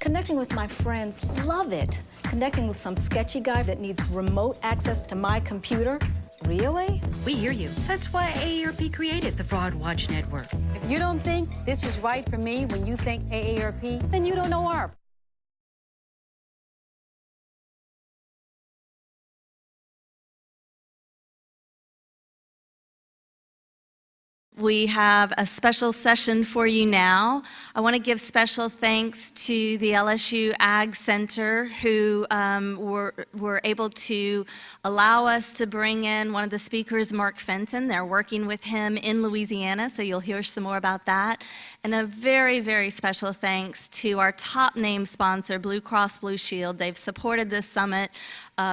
Connecting with my friends, love it. Connecting with some sketchy guy that needs remote access to my computer, really? We hear you. That's why AARP created the Fraud Watch Network. If you don't think this is right for me when you think AARP, then you don't know AARP. We have a special session for you now. I want to give special thanks to the LSU Ag Center who were able to allow us to bring in one of the speakers, Mark Fenton. They're working with him in Louisiana, so you'll hear some more about that. And a very, very special thanks to our top name sponsor, Blue Cross Blue Shield. They've supported this summit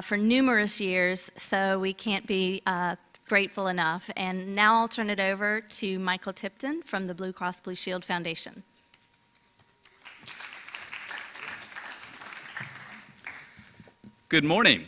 for numerous years, so we can't be grateful enough. And now I'll turn it over to Michael Tipton from the Blue Cross Blue Shield Foundation. Good morning.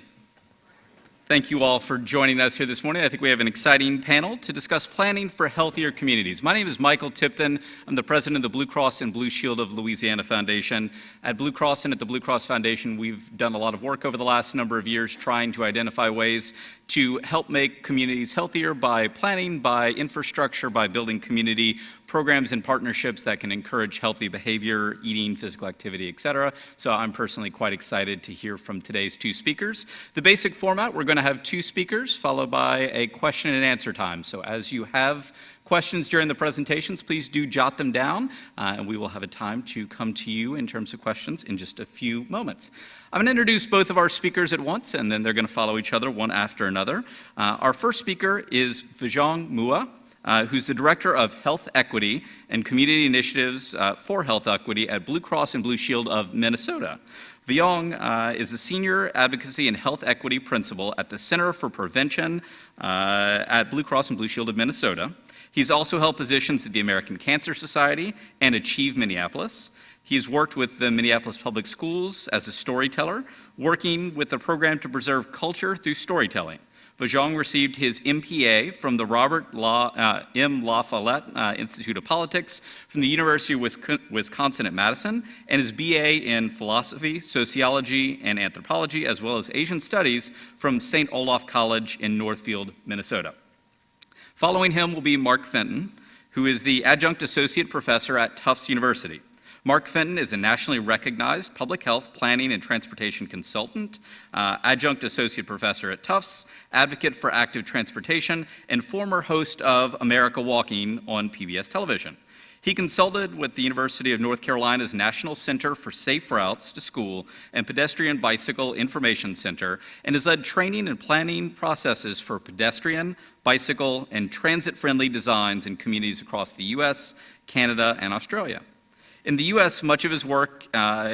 Thank you all for joining us here this morning. I think we have an exciting panel to discuss planning for healthier communities. My name is Michael Tipton. I'm the president of the Blue Cross and Blue Shield of Louisiana Foundation. At Blue Cross and at the Blue Cross Foundation, we've done a lot of work over the last number of years trying to identify ways to help make communities healthier by planning, by infrastructure, by building community programs and partnerships that can encourage healthy behavior, eating, physical activity, et cetera. So I'm personally quite excited to hear from today's two speakers. The basic format, we're going to have two speakers followed by a question and answer time. So as you have questions during the presentations, please do jot them down, and we will have a time to come to you in terms of questions in just a few moments. I'm going to introduce both of our speakers at once, and then they're going to follow each other one after another. Our first speaker is Vijong Mua, who's the Director of Health Equity and Community Initiatives for Health Equity at Blue Cross and Blue Shield of Minnesota. Vijong is a Senior Advocacy and Health Equity Principal at the Center for Prevention at Blue Cross and Blue Shield of Minnesota. He's also held positions at the American Cancer Society and Achieve Minneapolis. He's worked with the Minneapolis Public Schools as a storyteller, working with the program to preserve culture through storytelling. Vijong received his MPA from the Robert M. La Follette Institute of Politics from the University of Wisconsin at Madison, and his BA in Philosophy, Sociology, and Anthropology, as well as Asian Studies from St. Olaf College in Northfield, Minnesota. Following him will be Mark Fenton, who is the Adjunct Associate Professor at Tufts University. Mark Fenton is a nationally recognized public health planning and transportation consultant, adjunct associate professor at Tufts, advocate for active transportation, and former host of America Walking on PBS television. He consulted with the University of North Carolina's National Center for Safe Routes to School and Pedestrian Bicycle Information Center, and has led training and planning processes for pedestrian, bicycle, and transit-friendly designs in communities across the US, Canada, and Australia. In the U.S., much of his work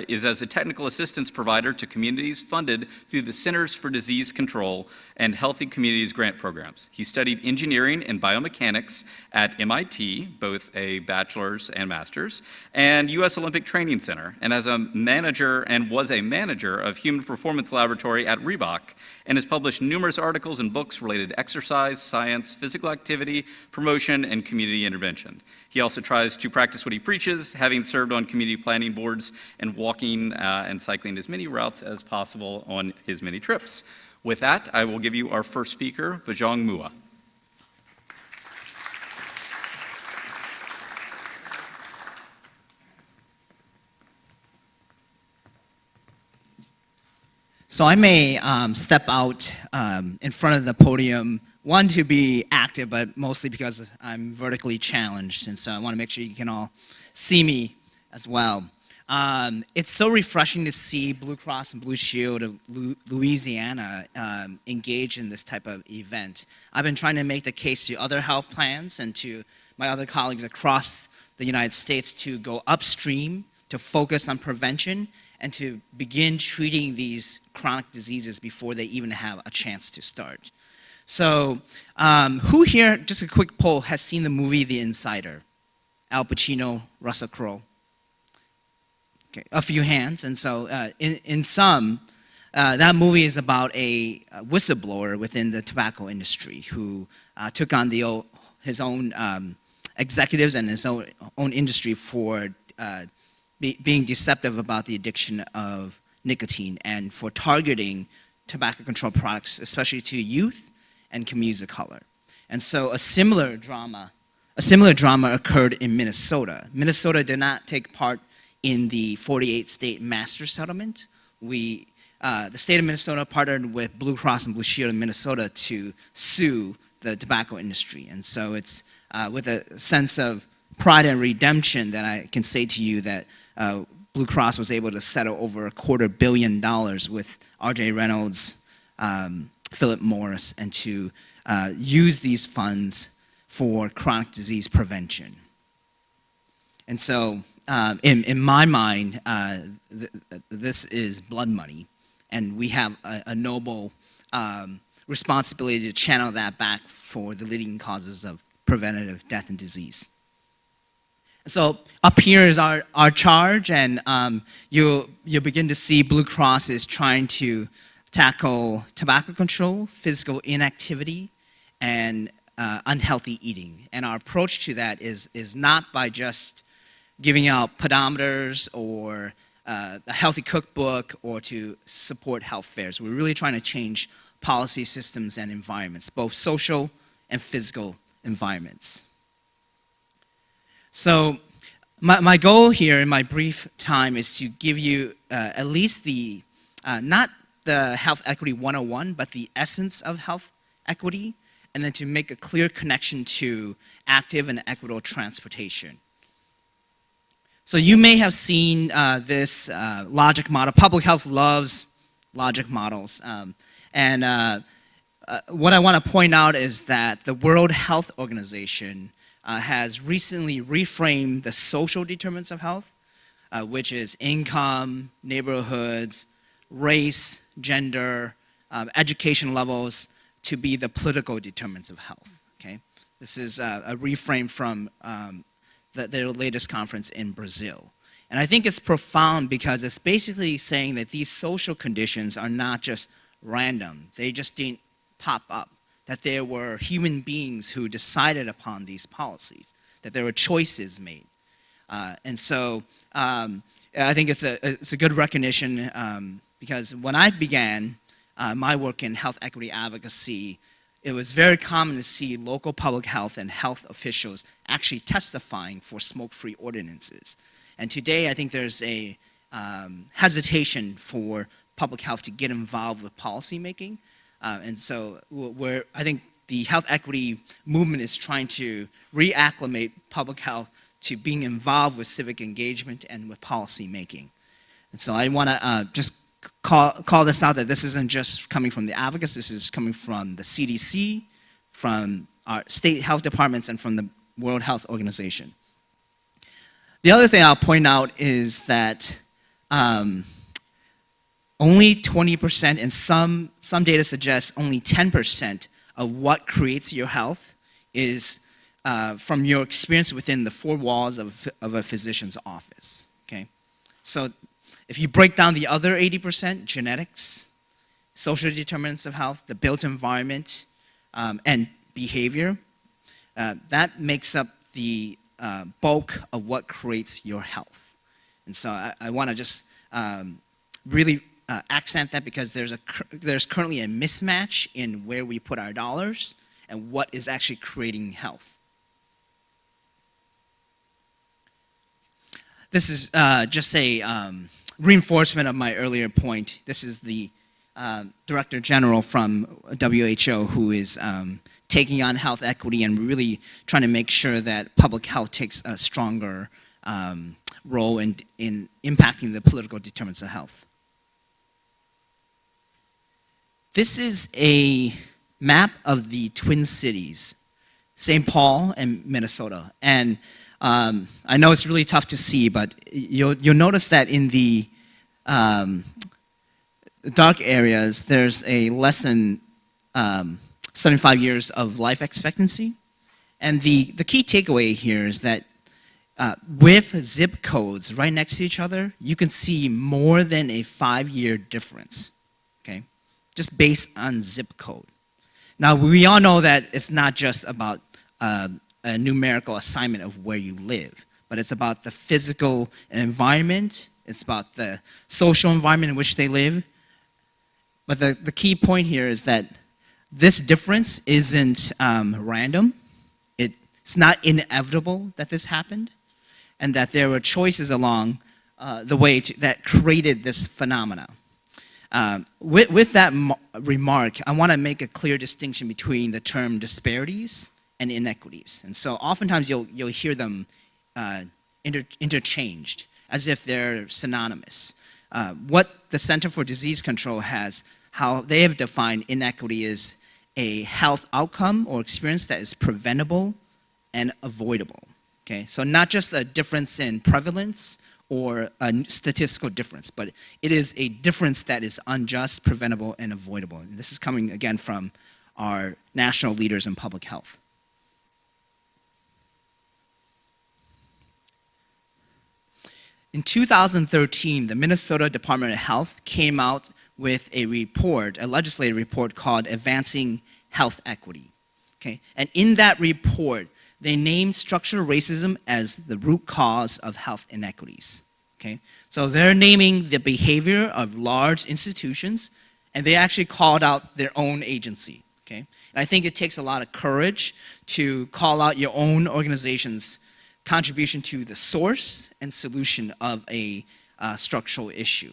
is as a technical assistance provider to communities funded through the Centers for Disease Control and Healthy Communities grant programs. He studied engineering and biomechanics at MIT, both a bachelor's and master's, and U.S. Olympic Training Center, and as a manager and was a manager of Human Performance Laboratory at Reebok, and has published numerous articles and books related to exercise, science, physical activity, promotion, and community intervention. He also tries to practice what he preaches, having served on community planning boards and walking and cycling as many routes as possible on his many trips. With that, I will give you our first speaker, Vijong Mua. So I may step out in front of the podium, one, to be active, but mostly because I'm vertically challenged, and so I want to make sure you can all see me as well. It's so refreshing to see Blue Cross and Blue Shield of Louisiana engage in this type of event. I've been trying to make the case to other health plans and to my other colleagues across the United States to go upstream, to focus on prevention, and to begin treating these chronic diseases before they even have a chance to start. So who here, just a quick poll, has seen the movie The Insider? Al Pacino, Russell Crowe. Okay, a few hands. And so in sum, that movie is about a whistleblower within the tobacco industry who took on his own executives and his own industry for being deceptive about the addiction of nicotine and for targeting tobacco control products, especially to youth and communities of color. And so a similar drama occurred in Minnesota. Minnesota did not take part in the 48-state master settlement. The state of Minnesota partnered with Blue Cross and Blue Shield in Minnesota to sue the tobacco industry. And so it's with a sense of pride and redemption that I can say to you that Blue Cross was able to settle over $250 million with R.J. Reynolds, Philip Morris, and to use these funds for chronic disease prevention. And so in my mind, this is blood money, and we have a noble responsibility to channel that back for the leading causes of preventative death and disease. So up here is our charge, and you'll begin to see Blue Cross is trying to tackle tobacco control, physical inactivity, and unhealthy eating. And our approach to that is not by just giving out pedometers or a healthy cookbook or to support health fairs. We're really trying to change policy systems and environments, both social and physical environments. So my goal here in my brief time is to give you at least the, not the Health Equity 101, but the essence of health equity, and then to make a clear connection to active and equitable transportation. So you may have seen this logic model. Public health loves logic models. What I want to point out is that the World Health Organization has recently reframed the social determinants of health, which is income, neighborhoods, race, gender, education levels, to be the political determinants of health. Okay, this is a reframe from their latest conference in Brazil. And I think it's profound because it's basically saying that these social conditions are not just random. They just didn't pop up. That there were human beings who decided upon these policies, that there were choices made. And so I think it's a good recognition because when I began my work in health equity advocacy, it was very common to see local public health and health officials actually testifying for smoke-free ordinances. And today I think there's a hesitation for public health to get involved with policymaking. And so I think the health equity movement is trying to reacclimate public health to being involved with civic engagement and with policy making. And so I want to just call this out, that this isn't just coming from the advocates, this is coming from the CDC, from our state health departments, and from the World Health Organization. The other thing I'll point out is that only 20%, and some data suggests only 10% of what creates your health is from your experience within the four walls of a physician's office, okay? So if you break down the other 80%, genetics, social determinants of health, the built environment, and behavior, that makes up the bulk of what creates your health. And so I want to just really accent that, because there's currently a mismatch in where we put our dollars and what is actually creating health. This is just a reinforcement of my earlier point. This is the Director General from WHO who is taking on health equity and really trying to make sure that public health takes a stronger role in impacting the political determinants of health. This is a map of the Twin Cities, St. Paul and Minnesota. And I know it's really tough to see, but you'll notice that in the dark areas, there's a less than 75 years of life expectancy. And the key takeaway here is that with zip codes right next to each other, you can see more than a 5-year difference, okay? Just based on zip code. Now, we all know that it's not just about a numerical assignment of where you live, but it's about the physical environment, it's about the social environment in which they live. But the key point here is that this difference isn't random. It's not inevitable that this happened, and that there were choices along the way that created this phenomena. With that remark, I want to make a clear distinction between the term disparities and inequities. And so oftentimes you'll hear them interchanged as if they're synonymous. What the Center for Disease Control has, how they have defined inequity is a health outcome or experience that is preventable and avoidable. Okay? So not just a difference in prevalence or a statistical difference, but it is a difference that is unjust, preventable, and avoidable. And this is coming, again, from our national leaders in public health. In 2013, the Minnesota Department of Health came out with a report, a legislative report called Advancing Health Equity. Okay? And in that report, they named structural racism as the root cause of health inequities. Okay? So they're naming the behavior of large institutions, and they actually called out their own agency. Okay? And I think it takes a lot of courage to call out your own organization's contribution to the source and solution of a structural issue.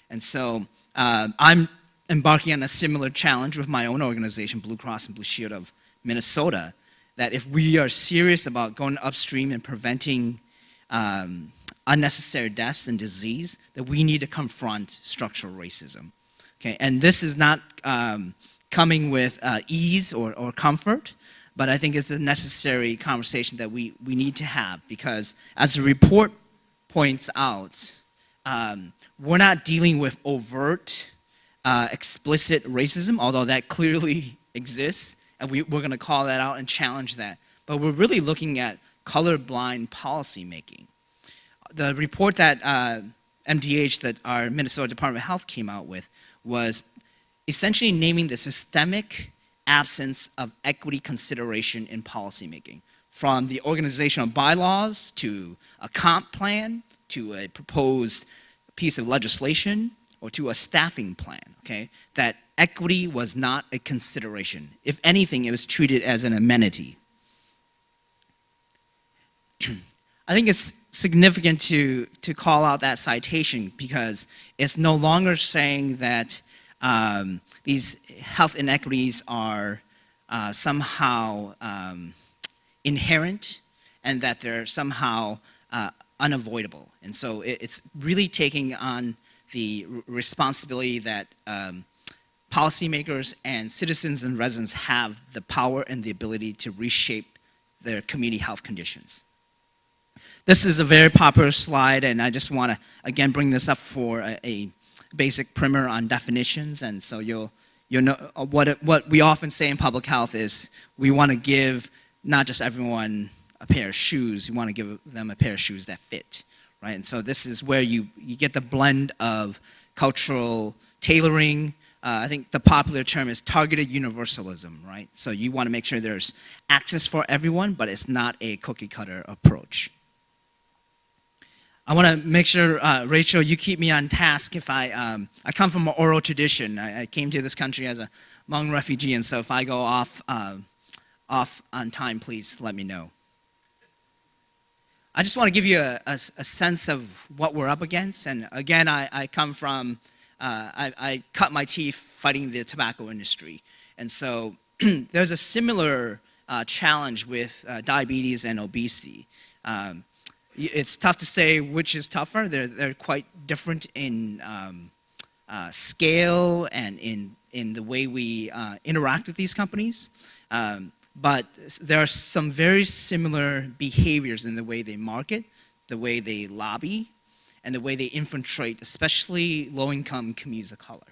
And so I'm embarking on a similar challenge with my own organization, Blue Cross and Blue Shield of Minnesota, that if we are serious about going upstream and preventing unnecessary deaths and disease, that we need to confront structural racism. Okay? And this is not coming with ease or comfort, but I think it's a necessary conversation that we need to have, because as the report points out, we're not dealing with overt, explicit racism, although that clearly exists, and we're going to call that out and challenge that. But we're really looking at colorblind policy making. The report that MDH, that our Minnesota Department of Health came out with, was essentially naming the systemic absence of equity consideration in policymaking, from the organizational bylaws to a comp plan to a proposed piece of legislation or to a staffing plan, okay? That equity was not a consideration. If anything, it was treated as an amenity. I think it's significant to call out that citation, because it's no longer saying that these health inequities are somehow inherent and that they're somehow unavoidable. And so it's really taking on the responsibility that policymakers and citizens and residents have the power and the ability to reshape their community health conditions. This is a very popular slide, and I just want to, again, bring this up for a basic primer on definitions. And so you'll know what we often say in public health is we want to give not just everyone a pair of shoes, you want to give them a pair of shoes that fit, right? And so this is where you get the blend of cultural tailoring. I think the popular term is targeted universalism, right? So you want to make sure there's access for everyone, but it's not a cookie cutter approach. I want to make sure, Rachel, you keep me on task. If I come from an oral tradition. I came to this country as a Hmong refugee, and so if I go off on time, please let me know. I just want to give you a sense of what we're up against. And again, I come from, I cut my teeth fighting the tobacco industry. And so there's a similar challenge with diabetes and obesity. It's tough to say which is tougher. They're quite different in scale and in the way we interact with these companies. But there are some very similar behaviors in the way they market, the way they lobby, and the way they infiltrate, especially low-income communities of color.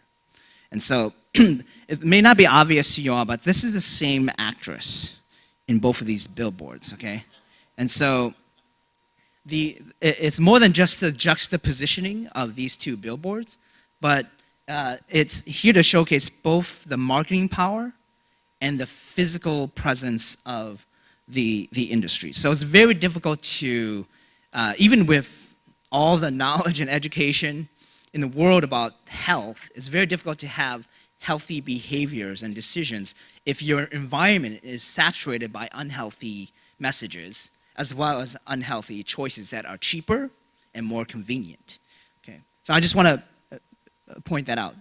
And so it may not be obvious to you all, but this is the same actress in both of these billboards, okay? And so it's more than just the juxtapositioning of these two billboards, but it's here to showcase both the marketing power and the physical presence of the industry. So it's very difficult to even with all the knowledge and education in the world about health, it's very difficult to have healthy behaviors and decisions if your environment is saturated by unhealthy messages as well as unhealthy choices that are cheaper and more convenient. Okay, so I just want to point that out.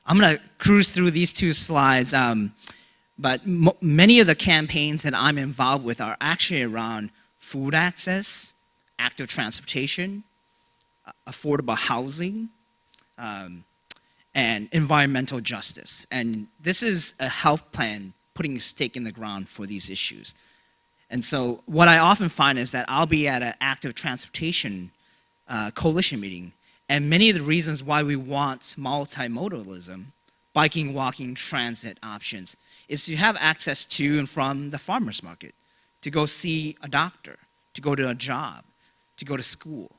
I'm going to cruise through these two slides, but many of the campaigns that I'm involved with are actually around food access, active transportation, affordable housing, and environmental justice. And this is a health plan putting a stake in the ground for these issues. And so what I often find is that I'll be at an active transportation coalition meeting, and many of the reasons why we want multimodalism, biking, walking, transit options, is to have access to and from the farmer's market, to go see a doctor, to go to a job, to go to school.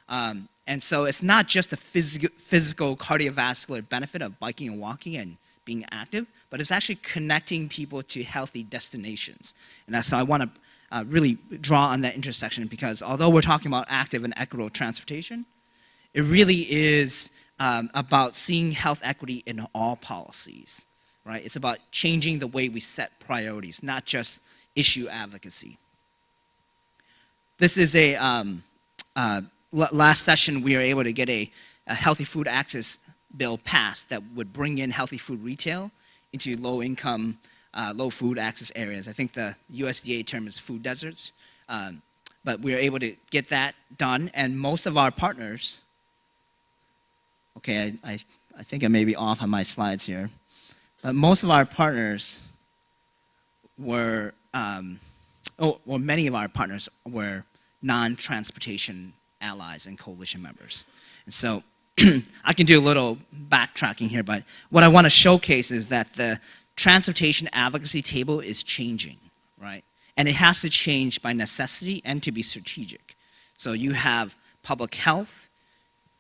And so it's not just the physical cardiovascular benefit of biking and walking and being active, but it's actually connecting people to healthy destinations. And so I want to really draw on that intersection, because although we're talking about active and equitable transportation, it really is about seeing health equity in all policies, right? It's about changing the way we set priorities, not just issue advocacy. This is last session we were able to get a healthy food access bill passed that would bring in healthy food retail into low-income, low food access areas. I think the USDA term is food deserts, but we were able to get that done, and most of our partners, okay, I think I may be off on my slides here, but most of our partners were, many of our partners were non-transportation allies and coalition members. And so I can do a little backtracking here, but what I want to showcase is that the transportation advocacy table is changing, right? And it has to change by necessity and to be strategic. So you have public health,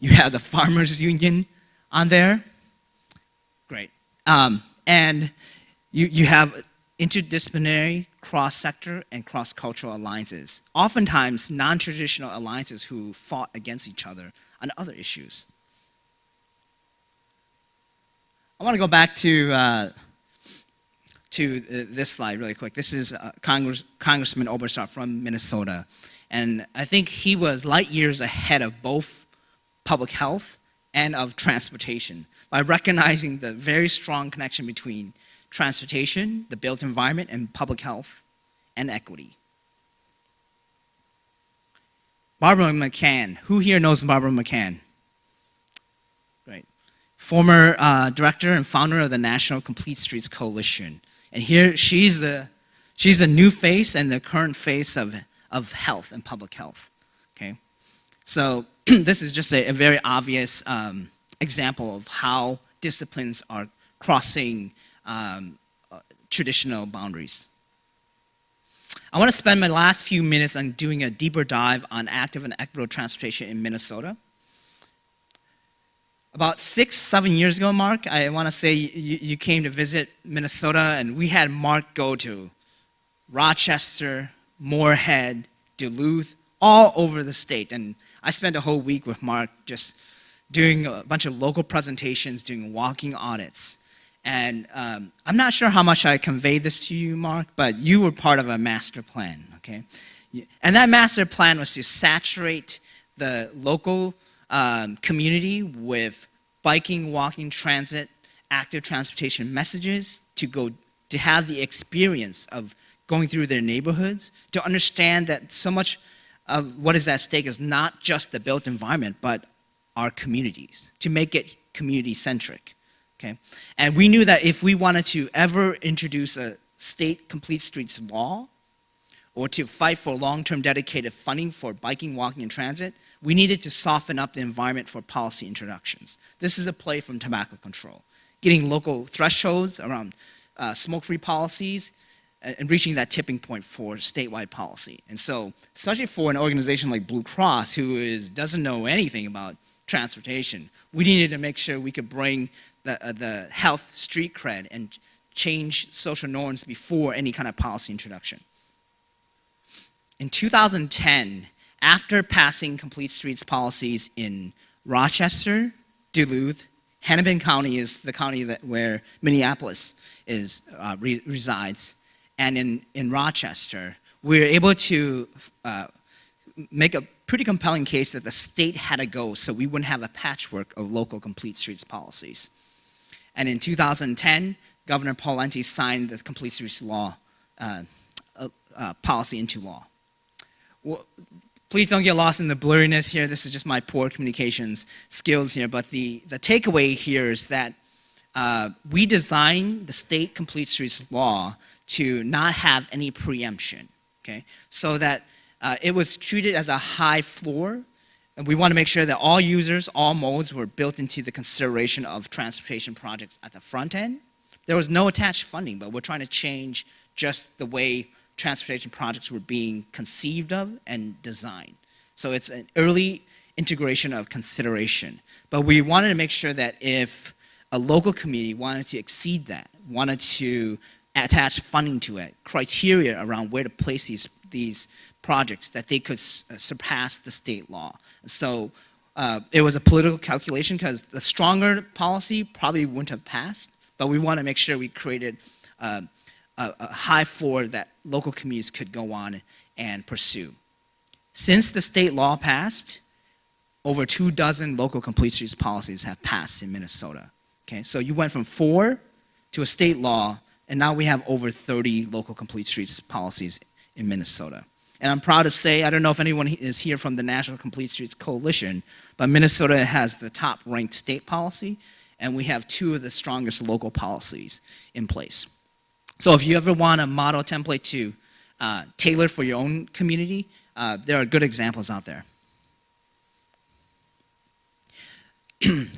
you have the farmers union on there, great. And you have interdisciplinary, cross-sector, and cross-cultural alliances, oftentimes non-traditional alliances who fought against each other on other issues. I want to go back to this slide really quick. This is Congressman Oberstar from Minnesota, and I think he was light years ahead of both public health and of transportation by recognizing the very strong connection between transportation, the built environment, and public health and equity. Barbara McCann. Who here knows Barbara McCann? Great. Former director and founder of the National Complete Streets Coalition. And here she's the new face and the current face of health and public health. Okay. So this is just a very obvious example of how disciplines are crossing traditional boundaries. I want to spend my last few minutes on doing a deeper dive on active and equitable transportation in Minnesota. About 6-7 years ago, Mark, I want to say you came to visit Minnesota, and we had Mark go to Rochester, Moorhead, Duluth, all over the state. And I spent a whole week with Mark just doing a bunch of local presentations, doing walking audits. And I'm not sure how much I conveyed this to you, Mark, but you were part of a master plan, okay? And that master plan was to saturate the local community with biking, walking, transit, active transportation messages to have the experience of going through their neighborhoods, to understand that so much of what is at stake is not just the built environment, but our communities, to make it community-centric. Okay? And we knew that if we wanted to ever introduce a state complete streets law, or to fight for long-term dedicated funding for biking, walking, and transit, we needed to soften up the environment for policy introductions. This is a play from tobacco control, getting local thresholds around smoke-free policies and reaching that tipping point for statewide policy. And so, especially for an organization like Blue Cross, who doesn't know anything about transportation, we needed to make sure we could bring the health street cred and change social norms before any kind of policy introduction. in 2010, after passing complete streets policies in Rochester, Duluth, Hennepin County is the county where Minneapolis resides, and in Rochester, we were able to make a pretty compelling case that the state had to go so we wouldn't have a patchwork of local complete streets policies. And in 2010, Governor Pawlenty signed the complete streets law policy into law. Well, please don't get lost in the blurriness here. This is just my poor communications skills here. But the takeaway here is that we designed the state complete streets law to not have any preemption, okay? So that it was treated as a high floor. And we want to make sure that all users, all modes were built into the consideration of transportation projects at the front end. There was no attached funding, but we're trying to change just the way transportation projects were being conceived of and designed. So it's an early integration of consideration. But we wanted to make sure that if a local community wanted to exceed that, wanted to attach funding to it, criteria around where to place these projects, that they could surpass the state law. So it was a political calculation because the stronger policy probably wouldn't have passed, but we want to make sure we created a high floor that local communities could go on and pursue. Since the state law passed, over 24 local complete streets policies have passed in Minnesota. Okay, so you went from 4 to a state law, and now we have over 30 local complete streets policies in Minnesota. And I'm proud to say, I don't know if anyone is here from the National Complete Streets Coalition, but Minnesota has the top ranked state policy, and we have 2 of the strongest local policies in place. So if you ever want a model template to tailor for your own community, there are good examples out there.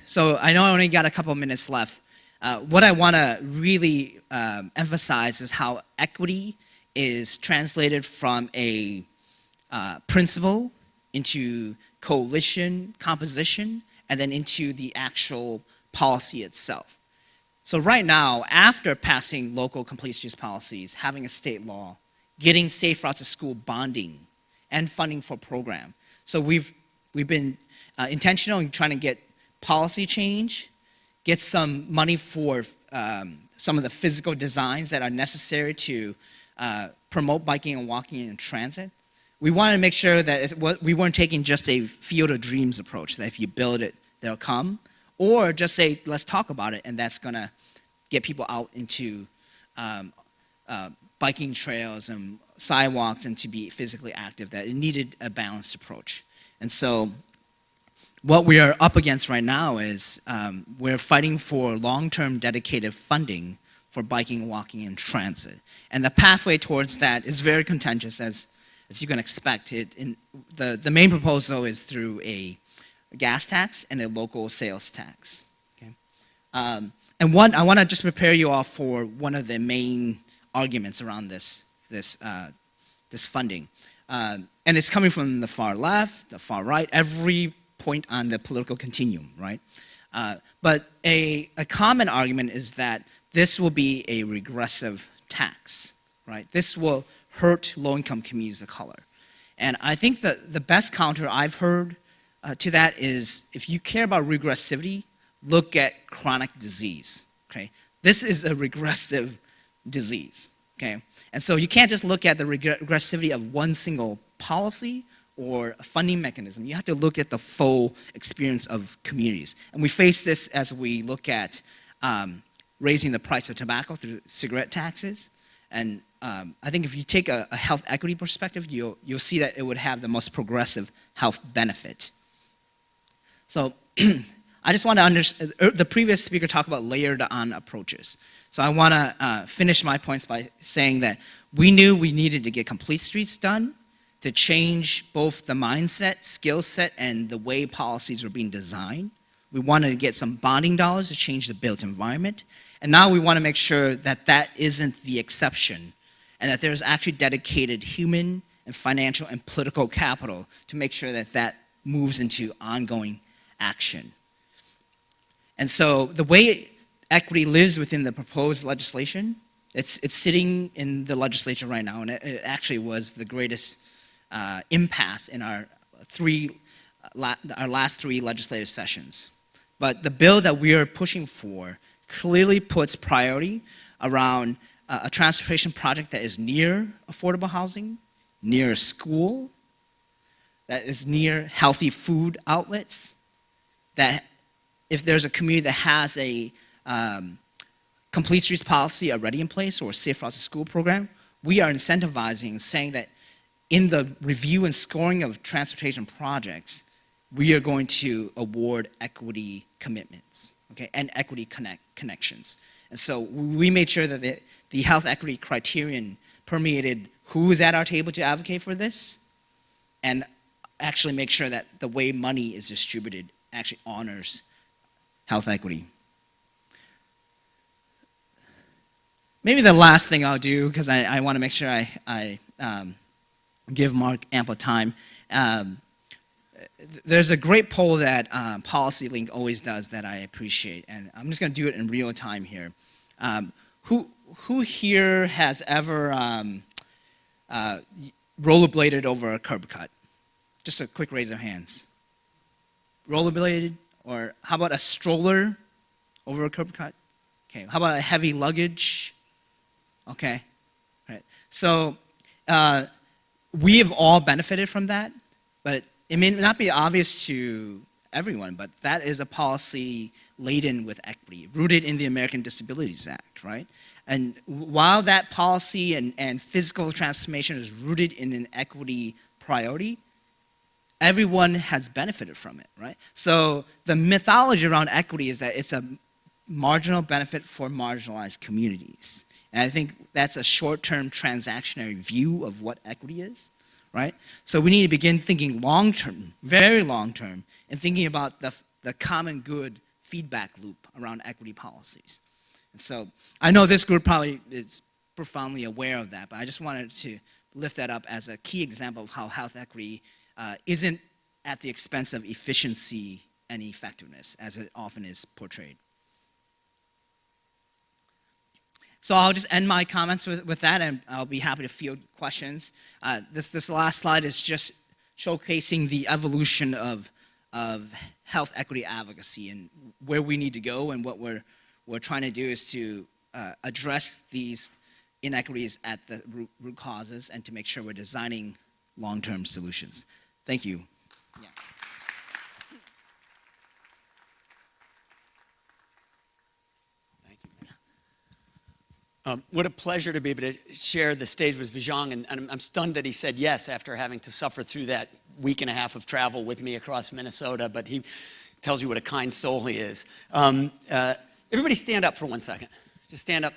So I know I only got a couple minutes left. What I want to really emphasize is how equity is translated from a principle into coalition composition and then into the actual policy itself. So right now, after passing local complete streets policies, having a state law, getting safe routes to school bonding and funding for program. So we've been intentional in trying to get policy change, get some money for some of the physical designs that are necessary to promote biking and walking in transit. We wanted to make sure that we weren't taking just a field of dreams approach, that if you build it, they'll come, or just say, let's talk about it, and that's going to get people out into biking trails and sidewalks and to be physically active, that it needed a balanced approach. And so what we are up against right now is we're fighting for long-term dedicated funding for biking, walking, and transit. And the pathway towards that is very contentious, as you can expect. The main proposal is through a gas tax and a local sales tax. Okay? And I want to just prepare you all for one of the main arguments around this funding. And it's coming from the far left, the far right, every point on the political continuum, right? But a common argument is that this will be a regressive tax, right? This will hurt low-income communities of color. And I think that the best counter I've heard to that is, if you care about regressivity, look at chronic disease, okay? This is a regressive disease, okay? And so you can't just look at the regressivity of one single policy or a funding mechanism. You have to look at the full experience of communities. And we face this as we look at raising the price of tobacco through cigarette taxes. And I think if you take a health equity perspective, you'll see that it would have the most progressive health benefit. So I just want to understand, the previous speaker talked about layered on approaches. So I want to finish my points by saying that we knew we needed to get complete streets done to change both the mindset, skill set, and the way policies were being designed. We wanted to get some bonding dollars to change the built environment. And now we want to make sure that that isn't the exception and that there's actually dedicated human and financial and political capital to make sure that that moves into ongoing action. And so the way equity lives within the proposed legislation, it's sitting in the legislature right now, and it actually was the greatest impasse in our last three legislative sessions. But the bill that we are pushing for clearly puts priority around a transportation project that is near affordable housing, near a school, that is near healthy food outlets, that if there's a community that has a complete streets policy already in place or a safe routes to school program, we are incentivizing, saying that in the review and scoring of transportation projects, we are going to award equity commitments, okay, and equity connections. And so we made sure that the health equity criterion permeated who is at our table to advocate for this, and actually make sure that the way money is distributed actually honors health equity. Maybe the last thing I'll do, because I want to make sure I give Mark ample time. There's a great poll that PolicyLink always does that I appreciate, and I'm just going to do it in real time here. Who here has ever rollerbladed over a curb cut? Just a quick raise of hands. Rollerbladed, or how about a stroller over a curb cut? Okay, how about a heavy luggage? Okay, all right. So we have all benefited from that, but it may not be obvious to everyone, but that is a policy laden with equity, rooted in the American Disabilities Act, right? And while that policy and physical transformation is rooted in an equity priority, everyone has benefited from it, right? So the mythology around equity is that it's a marginal benefit for marginalized communities. And I think that's a short-term transactionary view of what equity is, right? So we need to begin thinking long-term, very long-term, and thinking about the common good feedback loop around equity policies. And so I know this group probably is profoundly aware of that, but I just wanted to lift that up as a key example of how health equity isn't at the expense of efficiency and effectiveness, as it often is portrayed. So I'll just end my comments with that, and I'll be happy to field questions. This last slide is just showcasing the evolution of health equity advocacy and where we need to go, and what we're trying to do is to address these inequities at the root causes and to make sure we're designing long-term solutions. Thank you. Yeah. Thank you. What a pleasure to be able to share the stage with Vijong, and I'm stunned that he said yes after having to suffer through that week and a half of travel with me across Minnesota, but he tells you what a kind soul he is. Everybody stand up for 1 second. Just stand up,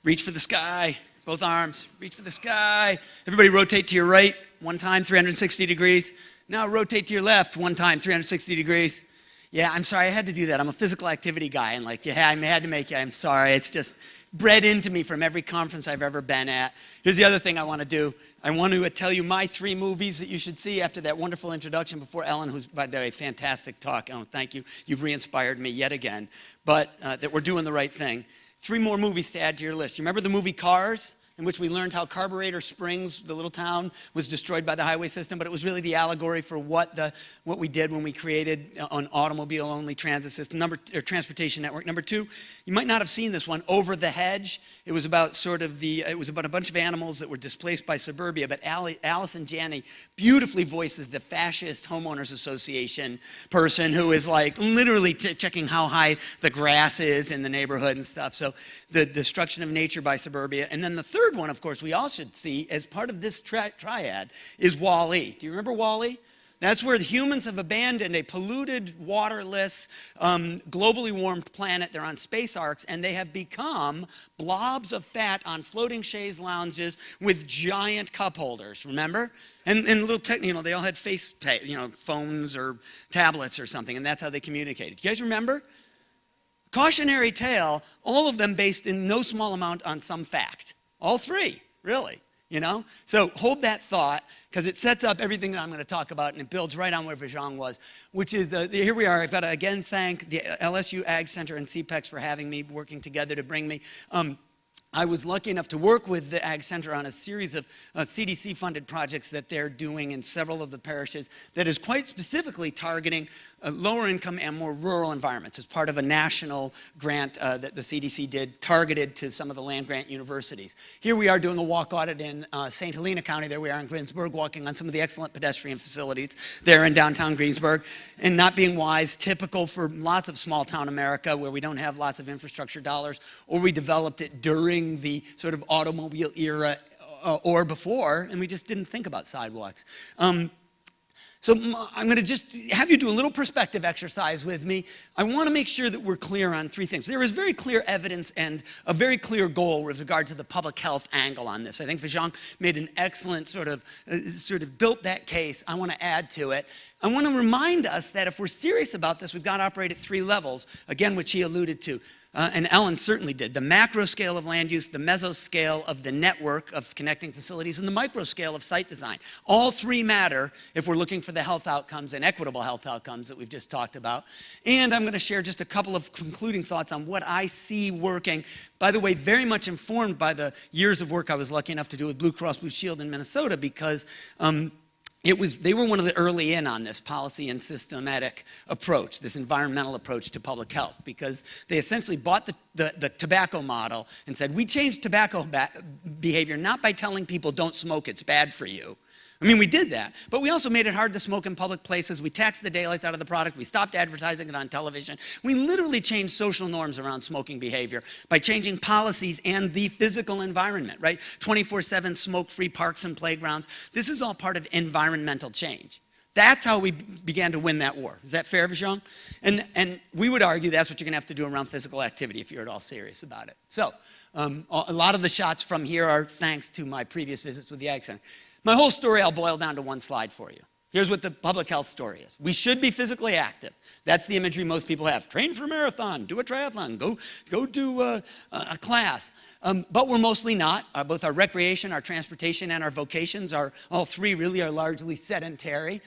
reach for the sky, both arms, reach for the sky. Everybody rotate to your right, one time, 360 degrees. Now rotate to your left, one time, 360 degrees. Yeah, I'm sorry, I had to do that. I'm a physical activity guy, and like, yeah, I had to make it. I'm sorry, it's just bred into me from every conference I've ever been at. Here's the other thing I want to do. I want to tell you my 3 movies that you should see after that wonderful introduction before Ellen, who's, by the way, fantastic talk. Ellen, thank you. You've re-inspired me yet again. But that we're doing the right thing. 3 more movies to add to your list. You remember the movie Cars, in which we learned how Carburetor Springs, the little town, was destroyed by the highway system, but it was really the allegory for what we did when we created an automobile-only transit system, or transportation network. Number 2, you might not have seen this one, Over the Hedge. It was about it was about a bunch of animals that were displaced by suburbia, but Allison Janney beautifully voices the fascist homeowners association person who is like literally checking how high the grass is in the neighborhood and stuff. So the destruction of nature by suburbia. And then the third one, of course, we all should see as part of this triad is WALL-E. Do you remember WALL-E? That's where the humans have abandoned a polluted, waterless, globally warmed planet. They're on space arcs, and they have become blobs of fat on floating chaise lounges with giant cup holders, remember? And little they all had phones or tablets or something, and that's how they communicated. You guys remember? Cautionary tale, all of them based in no small amount on some fact. All 3, really, So hold that thought, because it sets up everything that I'm going to talk about, and it builds right on where Vijong was, which is, here we are. I've got to again thank the LSU Ag Center and CPEX for having me, working together to bring me. I was lucky enough to work with the Ag Center on a series of CDC-funded projects that they're doing in several of the parishes that is quite specifically targeting lower income and more rural environments as part of a national grant that the CDC did targeted to some of the land-grant universities. Here we are doing a walk audit in St. Helena County. There we are in Greensburg, walking on some of the excellent pedestrian facilities there in downtown Greensburg. And not being wise, typical for lots of small-town America where we don't have lots of infrastructure dollars, or we developed it during the sort of automobile era or before, and we just didn't think about sidewalks. So I'm going to just have you do a little perspective exercise with me. I want to make sure that we're clear on three things. There is very clear evidence and a very clear goal with regard to the public health angle on this. I think Vijong made an excellent sort of built that case. I want to add to it. I want to remind us that if we're serious about this, we've got to operate at three levels, again, which he alluded to. And Ellen certainly did. The macro scale of land use, the meso scale of the network of connecting facilities, and the micro scale of site design. All three matter if we're looking for the health outcomes and equitable health outcomes that we've just talked about. And I'm going to share just a couple of concluding thoughts on what I see working. By the way, very much informed by the years of work I was lucky enough to do with Blue Cross Blue Shield in Minnesota, because they were one of the early in on this policy and systematic approach, this environmental approach to public health, because they essentially bought the tobacco model and said, we changed tobacco behavior not by telling people don't smoke, it's bad for you. I mean, we did that, but we also made it hard to smoke in public places. We taxed the daylights out of the product. We stopped advertising it on television. We literally changed social norms around smoking behavior by changing policies and the physical environment, right? 24/7 smoke-free parks and playgrounds. This is all part of environmental change. That's how we began to win that war. Is that fair, Vijong? And we would argue that's what you're going to have to do around physical activity if you're at all serious about it. So a lot of the shots from here are thanks to my previous visits with the Ag Center. My whole story I'll boil down to one slide for you. Here's what the public health story is. We should be physically active. That's the imagery most people have. Train for a marathon, do a triathlon, go do a class. But we're mostly not. Both our recreation, our transportation, and our vocations are, all three really are largely sedentary.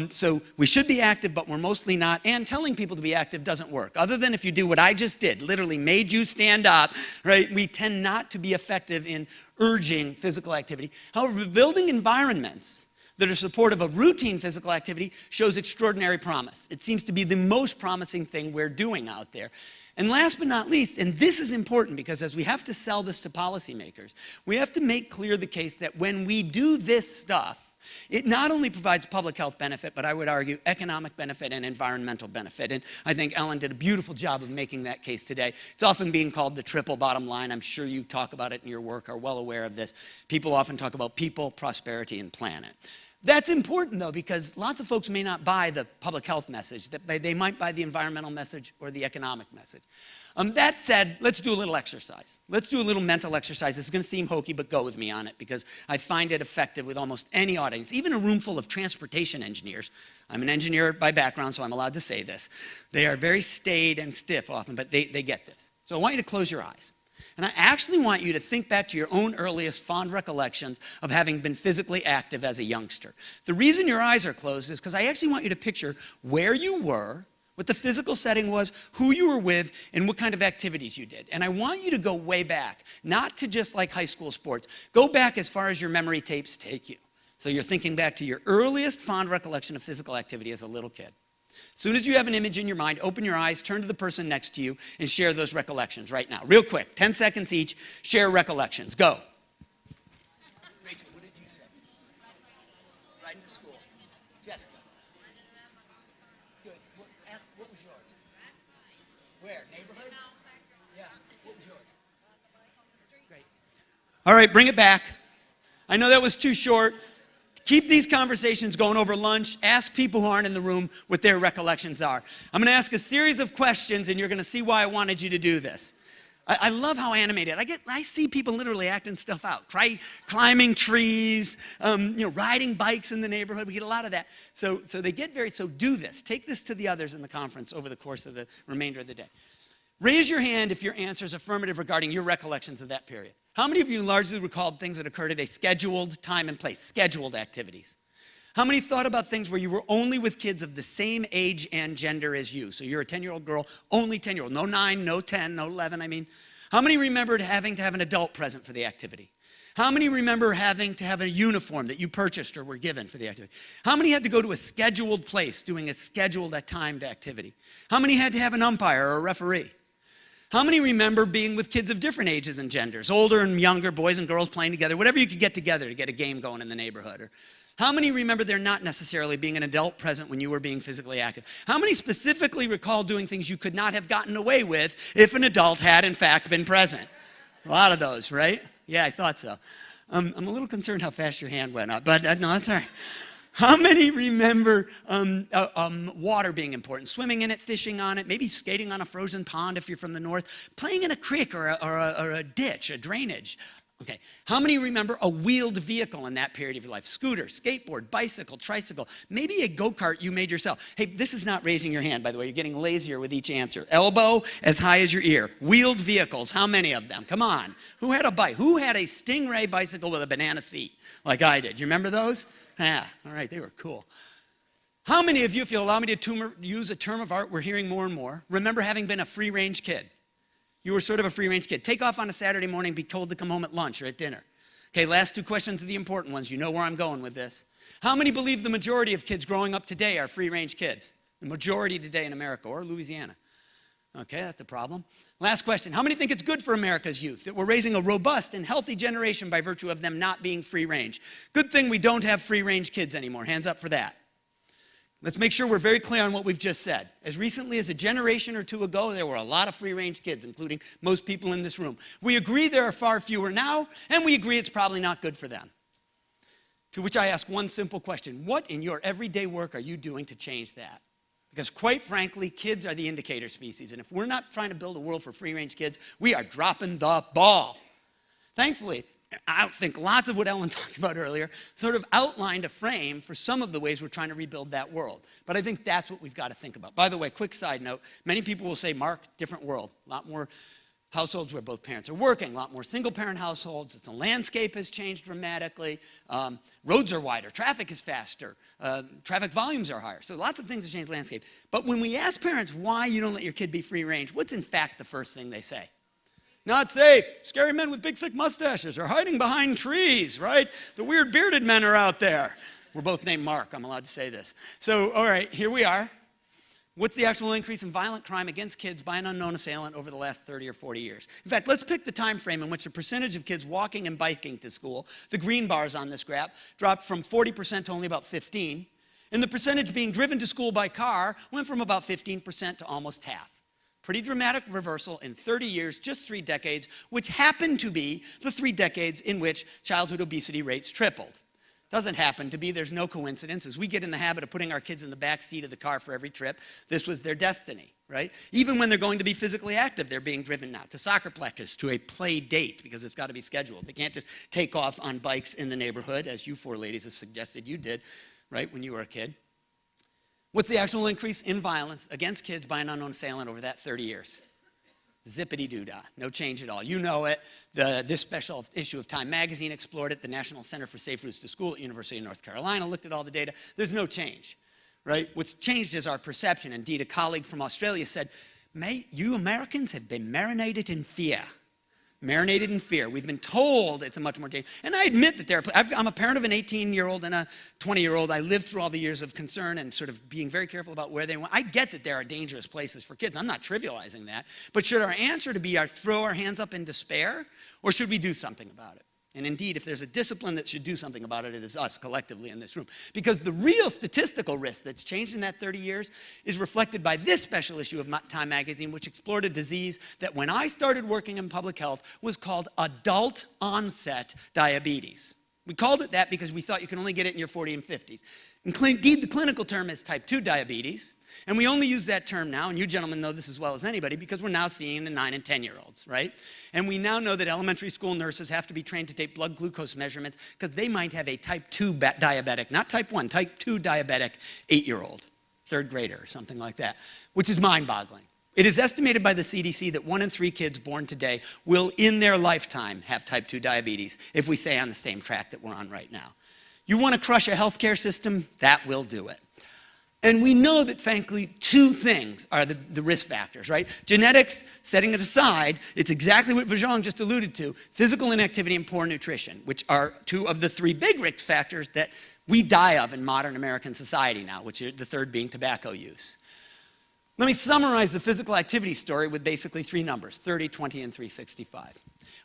So we should be active, but we're mostly not. And telling people to be active doesn't work. Other than if you do what I just did, literally made you stand up, right? We tend not to be effective in urging physical activity. However, building environments that are supportive of routine physical activity shows extraordinary promise. It seems to be the most promising thing we're doing out there. And last but not least, and this is important because as we have to sell this to policymakers, we have to make clear the case that when we do this stuff, it not only provides public health benefit, but I would argue economic benefit and environmental benefit. And I think Ellen did a beautiful job of making that case today. It's often being called the triple bottom line. I'm sure you talk about it in your work, are well aware of this. People often talk about people, prosperity, and planet. That's important, though, because lots of folks may not buy the public health message. They might buy the environmental message or the economic message. That said, let's do a little exercise. Let's do a little mental exercise. This is going to seem hokey, but go with me on it because I find it effective with almost any audience, even a room full of transportation engineers. I'm an engineer by background, so I'm allowed to say this. They are very staid and stiff often, but they get this. So I want you to close your eyes. And I actually want you to think back to your own earliest fond recollections of having been physically active as a youngster. The reason your eyes are closed is because I actually want you to picture where you were, what the physical setting was, who you were with, and what kind of activities you did. And I want you to go way back, not to just like high school sports. Go back as far as your memory tapes take you. So you're thinking back to your earliest fond recollection of physical activity as a little kid. As soon as you have an image in your mind, open your eyes, turn to the person next to you, and share those recollections right now. Real quick, 10 seconds each, share recollections. Go. Rachel, what did you say? Riding to school. Jessica. Good. What was yours? Where? Neighborhood? Yeah. What was yours? Great. All right, bring it back. I know that was too short. Keep these conversations going over lunch. Ask people who aren't in the room what their recollections are. I'm going to ask a series of questions, and you're going to see why I wanted you to do this. I love how animated. I see people literally acting stuff out. Climbing trees, riding bikes in the neighborhood. We get a lot of that. So do this. Take this to the others in the conference over the course of the remainder of the day. Raise your hand if your answer is affirmative regarding your recollections of that period. How many of you largely recalled things that occurred at a scheduled time and place, scheduled activities? How many thought about things where you were only with kids of the same age and gender as you? So you're a 10-year-old girl, only 10-year-old, no 9, no 10, no 11, How many remembered having to have an adult present for the activity? How many remember having to have a uniform that you purchased or were given for the activity? How many had to go to a scheduled place doing a scheduled timed activity? How many had to have an umpire or a referee? How many remember being with kids of different ages and genders, older and younger, boys and girls playing together, whatever you could get together to get a game going in the neighborhood? Or how many remember there not necessarily being an adult present when you were being physically active? How many specifically recall doing things you could not have gotten away with if an adult had in fact been present? A lot of those, right? Yeah, I thought so. I'm a little concerned how fast your hand went up, but no, that's all right. How many remember water being important? Swimming in it, fishing on it, maybe skating on a frozen pond if you're from the north, playing in a creek or a ditch, a drainage. Okay, how many remember a wheeled vehicle in that period of your life? Scooter, skateboard, bicycle, tricycle, maybe a go-kart you made yourself. Hey, this is not raising your hand, by the way. You're getting lazier with each answer. Elbow as high as your ear. Wheeled vehicles, how many of them? Come on. Who had a bike? Who had a Stingray bicycle with a banana seat like I did? You remember those? Yeah, all right, they were cool. How many of you, if you'll allow me to use a term of art we're hearing more and more, remember having been a free-range kid? You were sort of a free-range kid. Take off on a Saturday morning, be told to come home at lunch or at dinner. Okay, last two questions are the important ones. You know where I'm going with this. How many believe the majority of kids growing up today are free-range kids? The majority today in America or Louisiana. Okay, that's a problem. Last question. How many think it's good for America's youth that we're raising a robust and healthy generation by virtue of them not being free-range? Good thing we don't have free-range kids anymore. Hands up for that. Let's make sure we're very clear on what we've just said. As recently as a generation or two ago, there were a lot of free-range kids, including most people in this room. We agree there are far fewer now, and we agree it's probably not good for them. To which I ask one simple question. What in your everyday work are you doing to change that? Because quite frankly, kids are the indicator species, and if we're not trying to build a world for free-range kids, we are dropping the ball. Thankfully, I think lots of what Ellen talked about earlier sort of outlined a frame for some of the ways we're trying to rebuild that world. But I think that's what we've got to think about. By the way, quick side note, many people will say, Mark, different world. A lot more households where both parents are working, a lot more single-parent households. The landscape has changed dramatically. Roads are wider. Traffic is faster. Traffic volumes are higher. So lots of things have changed the landscape. But when we ask parents why you don't let your kid be free range, what's in fact the first thing they say? Not safe. Scary men with big, thick mustaches are hiding behind trees, right? The weird bearded men are out there. We're both named Mark. I'm allowed to say this. So, all right, here we are. What's the actual increase in violent crime against kids by an unknown assailant over the last 30 or 40 years? In fact, let's pick the time frame in which the percentage of kids walking and biking to school, the green bars on this graph, dropped from 40% to only about 15%. And the percentage being driven to school by car went from about 15% to almost half. Pretty dramatic reversal in 30 years, just 3 decades, which happened to be the 3 decades in which childhood obesity rates tripled. Doesn't happen to be, there's no coincidence. As we get in the habit of putting our kids in the back seat of the car for every trip, this was their destiny, right? Even when they're going to be physically active, they're being driven now to soccer practice, to a play date, because it's got to be scheduled. They can't just take off on bikes in the neighborhood, as you 4 ladies have suggested you did, right, when you were a kid. What's the actual increase in violence against kids by an unknown assailant over that 30 years? Zippity-doo-dah, no change at all. You know it. This special issue of Time magazine explored it. The National Center for Safe Routes to School at University of North Carolina looked at all the data. There's no change, right? What's changed is our perception. Indeed, a colleague from Australia said, you Americans have been marinated in fear. Marinated in fear. We've been told it's a much more dangerous. And I admit that I'm a parent of an 18-year-old and a 20-year-old. I lived through all the years of concern and sort of being very careful about where they went. I get that there are dangerous places for kids. I'm not trivializing that. But should our answer to be throw our hands up in despair, or should we do something about it? And indeed, if there's a discipline that should do something about it, it is us collectively in this room. Because the real statistical risk that's changed in that 30 years is reflected by this special issue of Time magazine, which explored a disease that when I started working in public health was called adult onset diabetes. We called it that because we thought you can only get it in your 40s and 50s. Indeed, the clinical term is type 2 diabetes. And we only use that term now, and you gentlemen know this as well as anybody, because we're now seeing the 9 and 10-year-olds, right? And we now know that elementary school nurses have to be trained to take blood glucose measurements because they might have a type 2 diabetic, not type 1, type 2 diabetic 8-year-old, 3rd grader or something like that, which is mind-boggling. It is estimated by the CDC that 1 in 3 kids born today will, in their lifetime, have type 2 diabetes if we stay on the same track that we're on right now. You want to crush a healthcare system? That will do it. And we know that, frankly, two things are the risk factors, right? Genetics, setting it aside, it's exactly what Vijong just alluded to, physical inactivity and poor nutrition, which are two of the three big risk factors that we die of in modern American society now, which is the third being tobacco use. Let me summarize the physical activity story with basically three numbers, 30, 20, and 365.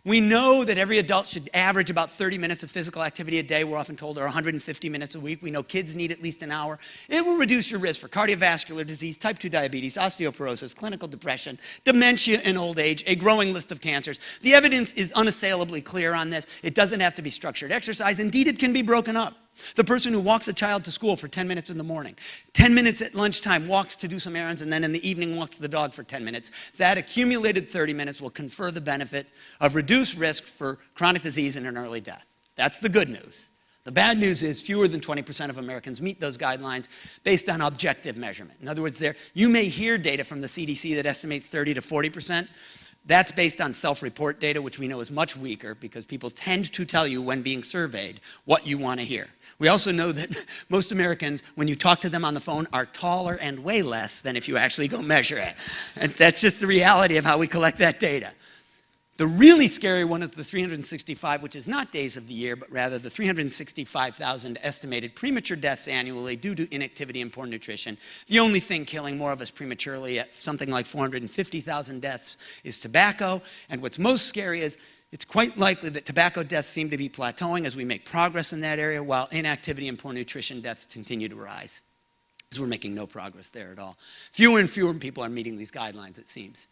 We know that every adult should average about 30 minutes of physical activity a day. We're often told there are 150 minutes a week. We know kids need at least an hour. It will reduce your risk for cardiovascular disease, type 2 diabetes, osteoporosis, clinical depression, dementia and old age, a growing list of cancers. The evidence is unassailably clear on this. It doesn't have to be structured exercise. Indeed, it can be broken up. The person who walks a child to school for 10 minutes in the morning, 10 minutes at lunchtime, walks to do some errands, and then in the evening walks the dog for 10 minutes. That accumulated 30 minutes will confer the benefit of reduced risk for chronic disease and an early death. That's the good news. The bad news is fewer than 20% of Americans meet those guidelines based on objective measurement. In other words, you may hear data from the CDC that estimates 30 to 40%. That's based on self-report data, which we know is much weaker because people tend to tell you when being surveyed what you want to hear. We also know that most Americans, when you talk to them on the phone, are taller and weigh less than if you actually go measure it. And that's just the reality of how we collect that data. The really scary one is the 365, which is not days of the year, but rather the 365,000 estimated premature deaths annually due to inactivity and poor nutrition. The only thing killing more of us prematurely at something like 450,000 deaths is tobacco. And what's most scary is it's quite likely that tobacco deaths seem to be plateauing as we make progress in that area, while inactivity and poor nutrition deaths continue to rise, because we're making no progress there at all. Fewer and fewer people are meeting these guidelines, it seems.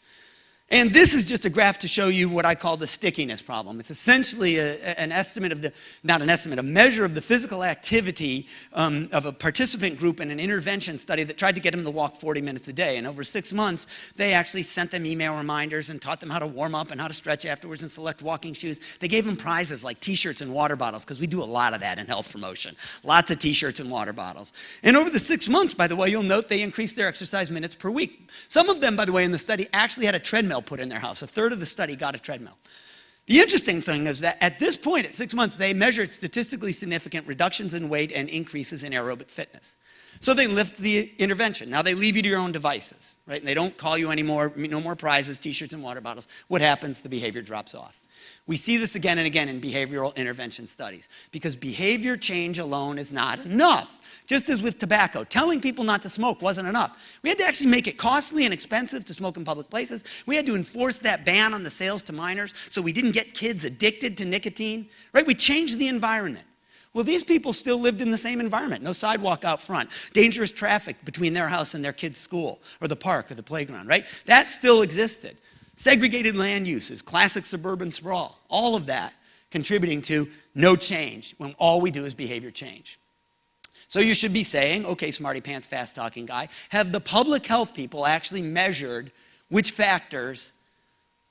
And this is just a graph to show you what I call the stickiness problem. It's essentially an estimate of the, not an estimate, a measure of the physical activity of a participant group in an intervention study that tried to get them to walk 40 minutes a day. And over 6 months, they actually sent them email reminders and taught them how to warm up and how to stretch afterwards and select walking shoes. They gave them prizes like t-shirts and water bottles, because we do a lot of that in health promotion. Lots of t-shirts and water bottles. And over the 6 months, by the way, you'll note they increased their exercise minutes per week. Some of them, by the way, in the study actually had a treadmill put in their house. A third of the study got a treadmill. The interesting thing is that at this point, at 6 months, they measured statistically significant reductions in weight and increases in aerobic fitness. So they lift the intervention. Now they leave you to your own devices, right? And they don't call you anymore, no more prizes, t-shirts and water bottles. What happens? The behavior drops off. We see this again and again in behavioral intervention studies, because behavior change alone is not enough. Just as with tobacco, telling people not to smoke wasn't enough. We had to actually make it costly and expensive to smoke in public places. We had to enforce that ban on the sales to minors so we didn't get kids addicted to nicotine, right? We changed the environment. Well, these people still lived in the same environment. No sidewalk out front, dangerous traffic between their house and their kid's school or the park or the playground, right? That still existed. Segregated land uses, classic suburban sprawl, all of that contributing to no change when all we do is behavior change. So you should be saying, okay, smarty pants, fast talking guy, have the public health people actually measured which factors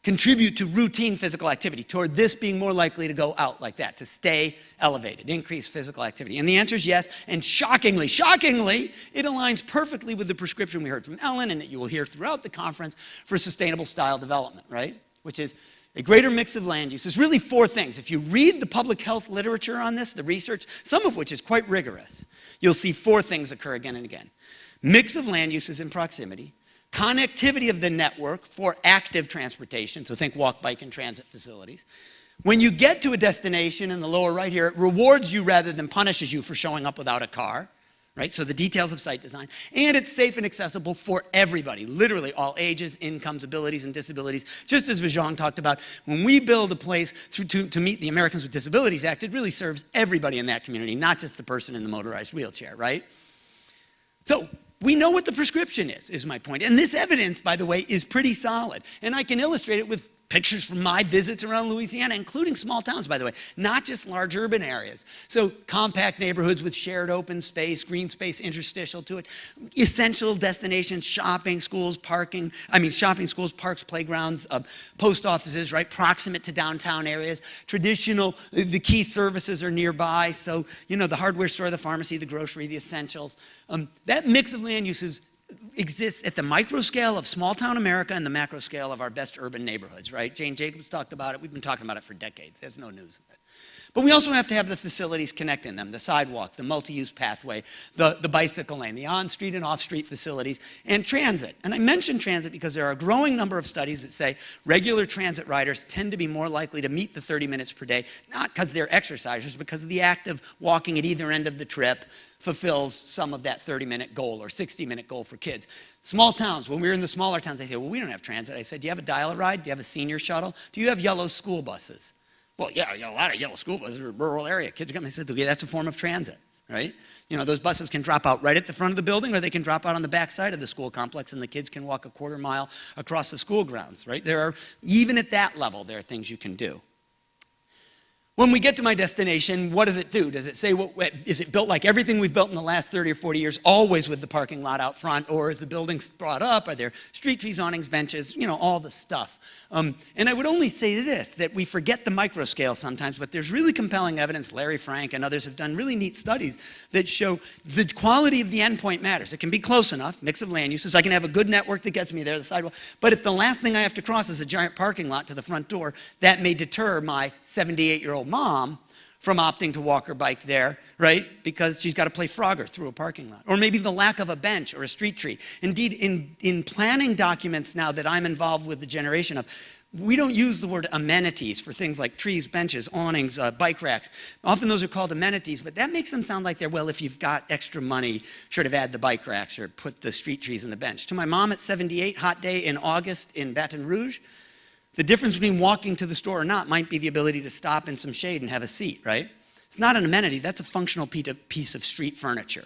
contribute to routine physical activity, toward this being more likely to go out like that, to stay elevated, increase physical activity? And the answer is yes, and shockingly, it aligns perfectly with the prescription we heard from Ellen and that you will hear throughout the conference for sustainable style development, right? Which is a greater mix of land use. There's really 4 things. If you read the public health literature on this, the research, some of which is quite rigorous, you'll see 4 things occur again and again. Mix of land uses in proximity, connectivity of the network for active transportation, so think walk, bike, and transit facilities. When you get to a destination in the lower right here, it rewards you rather than punishes you for showing up without a car, right? So the details of site design. And it's safe and accessible for everybody, literally all ages, incomes, abilities, and disabilities. Just as Vijong talked about, when we build a place to meet the Americans with Disabilities Act, it really serves everybody in that community, not just the person in the motorized wheelchair, right? So we know what the prescription is my point. And this evidence, by the way, is pretty solid. And I can illustrate it with pictures from my visits around Louisiana, including small towns, by the way, not just large urban areas. So compact neighborhoods with shared open space, green space interstitial to it, essential destinations, shopping, schools, parking, shopping, schools, parks, playgrounds, post offices, right, proximate to downtown areas. Traditional, the key services are nearby. So, the hardware store, the pharmacy, the grocery, the essentials. That mix of land uses exists at the micro scale of small town America and the macro scale of our best urban neighborhoods, right? Jane Jacobs talked about it. We've been talking about it for decades. There's no news. But we also have to have the facilities connecting them, the sidewalk, the multi-use pathway, the bicycle lane, the on-street and off-street facilities, and transit. And I mention transit because there are a growing number of studies that say regular transit riders tend to be more likely to meet the 30 minutes per day, not because they're exercisers, because of the act of walking at either end of the trip fulfills some of that 30-minute goal or 60-minute goal for kids. Small towns, when we were in the smaller towns, they say, well, we don't have transit. I said, do you have a dial-a-ride? Do you have a senior shuttle? Do you have yellow school buses? Well, yeah, a lot of yellow school buses in a rural area. Kids are coming. I said, okay, that's a form of transit, right? You know, those buses can drop out right at the front of the building, or they can drop out on the back side of the school complex, and the kids can walk a quarter mile across the school grounds, right? There are, even at that level, there are things you can do. When we get to my destination, what does it do? Does it say, is it built like everything we've built in the last 30 or 40 years, always with the parking lot out front, or is the building brought up? Are there street trees, awnings, benches, you know, all the stuff? And I would only say this, that we forget the micro scale sometimes, but there's really compelling evidence. Larry Frank and others have done really neat studies that show the quality of the endpoint matters. It can be close enough, mix of land uses. I can have a good network that gets me there, the sidewalk. But if the last thing I have to cross is a giant parking lot to the front door, that may deter my 78-year-old mom from opting to walk or bike there, right? Because she's got to play Frogger through a parking lot. Or maybe the lack of a bench or a street tree. Indeed, in planning documents now that I'm involved with the generation of, we don't use the word amenities for things like trees, benches, awnings, bike racks. Often those are called amenities, but that makes them sound like they're, well, if you've got extra money, sure to add the bike racks or put the street trees in the bench. To my mom at 78, hot day in August in Baton Rouge, the difference between walking to the store or not might be the ability to stop in some shade and have a seat, right? It's not an amenity, that's a functional piece of street furniture.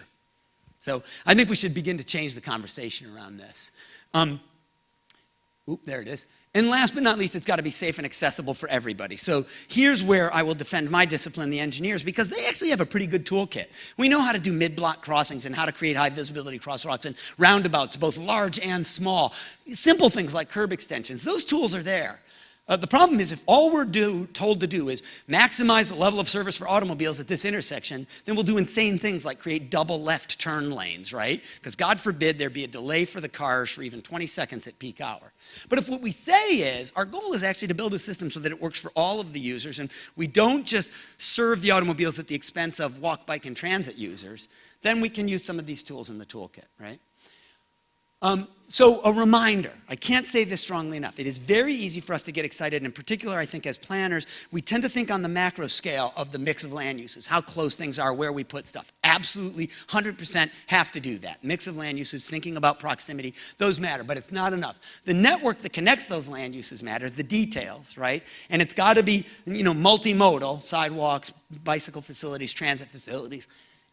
So I think we should begin to change the conversation around this. There it is. And last but not least, it's got to be safe and accessible for everybody. So here's where I will defend my discipline, the engineers, because they actually have a pretty good toolkit. We know how to do mid-block crossings and how to create high-visibility crosswalks and roundabouts, both large and small. Simple things like curb extensions. Those tools are there. The problem is if all we're told to do is maximize the level of service for automobiles at this intersection, then we'll do insane things like create double left turn lanes, right? Because God forbid there be a delay for the cars for even 20 seconds at peak hour. But if what we say is, our goal is actually to build a system so that it works for all of the users, and we don't just serve the automobiles at the expense of walk, bike, and transit users, then we can use some of these tools in the toolkit, right? So a reminder, I can't say this strongly enough. It is very easy for us to get excited. In particular, I think as planners, we tend to think on the macro scale of the mix of land uses, how close things are, where we put stuff. Absolutely, 100% have to do that. Mix of land uses, thinking about proximity, those matter, but it's not enough. The network that connects those land uses matter, the details, right? And it's got to be, you know, multimodal, sidewalks, bicycle facilities, transit facilities,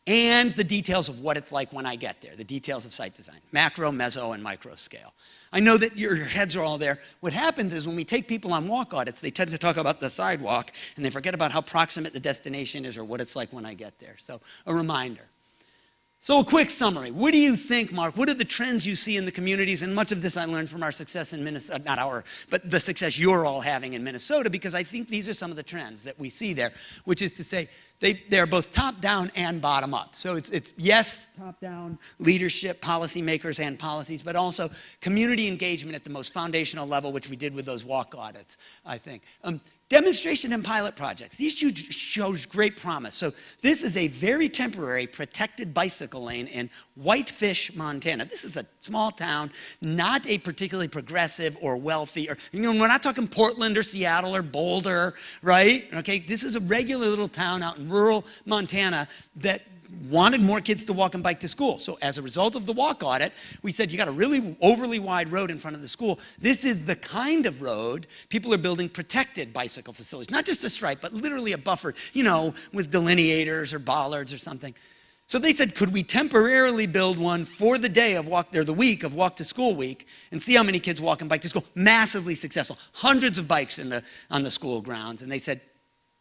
and the details of what it's like when I get there, the details of site design, macro, meso, and micro scale. I know that your heads are all there. What happens is when we take people on walk audits, they tend to talk about the sidewalk, and they forget about how proximate the destination is or what it's like when I get there. So a reminder. So a quick summary. What do you think, Mark? What are the trends you see in the communities? And much of this I learned from our success in Minnesota, not our, but the success you're all having in Minnesota, because I think these are some of the trends that we see there, which is to say they're both top-down and bottom-up. So it's yes, top-down leadership, policymakers and policies, but also community engagement at the most foundational level, which we did with those walk audits, I think. Demonstration and pilot projects. These show great promise. So this is a very temporary protected bicycle lane in Whitefish, Montana. This is a small town, not a particularly progressive or wealthy, or, you know, we're not talking Portland or Seattle or Boulder, right? Okay, this is a regular little town out in rural Montana that wanted more kids to walk and bike to school. So as a result of the walk audit, we said you got a really overly wide road in front of the school. This is the kind of road people are building protected bicycle facilities, not just a stripe, but literally a buffer, you know, with delineators or bollards or something. So they said, could we temporarily build one for the day of walk, or the week of walk to school week, and see how many kids walk and bike to school? Massively successful. Hundreds of bikes on the school grounds. And they said,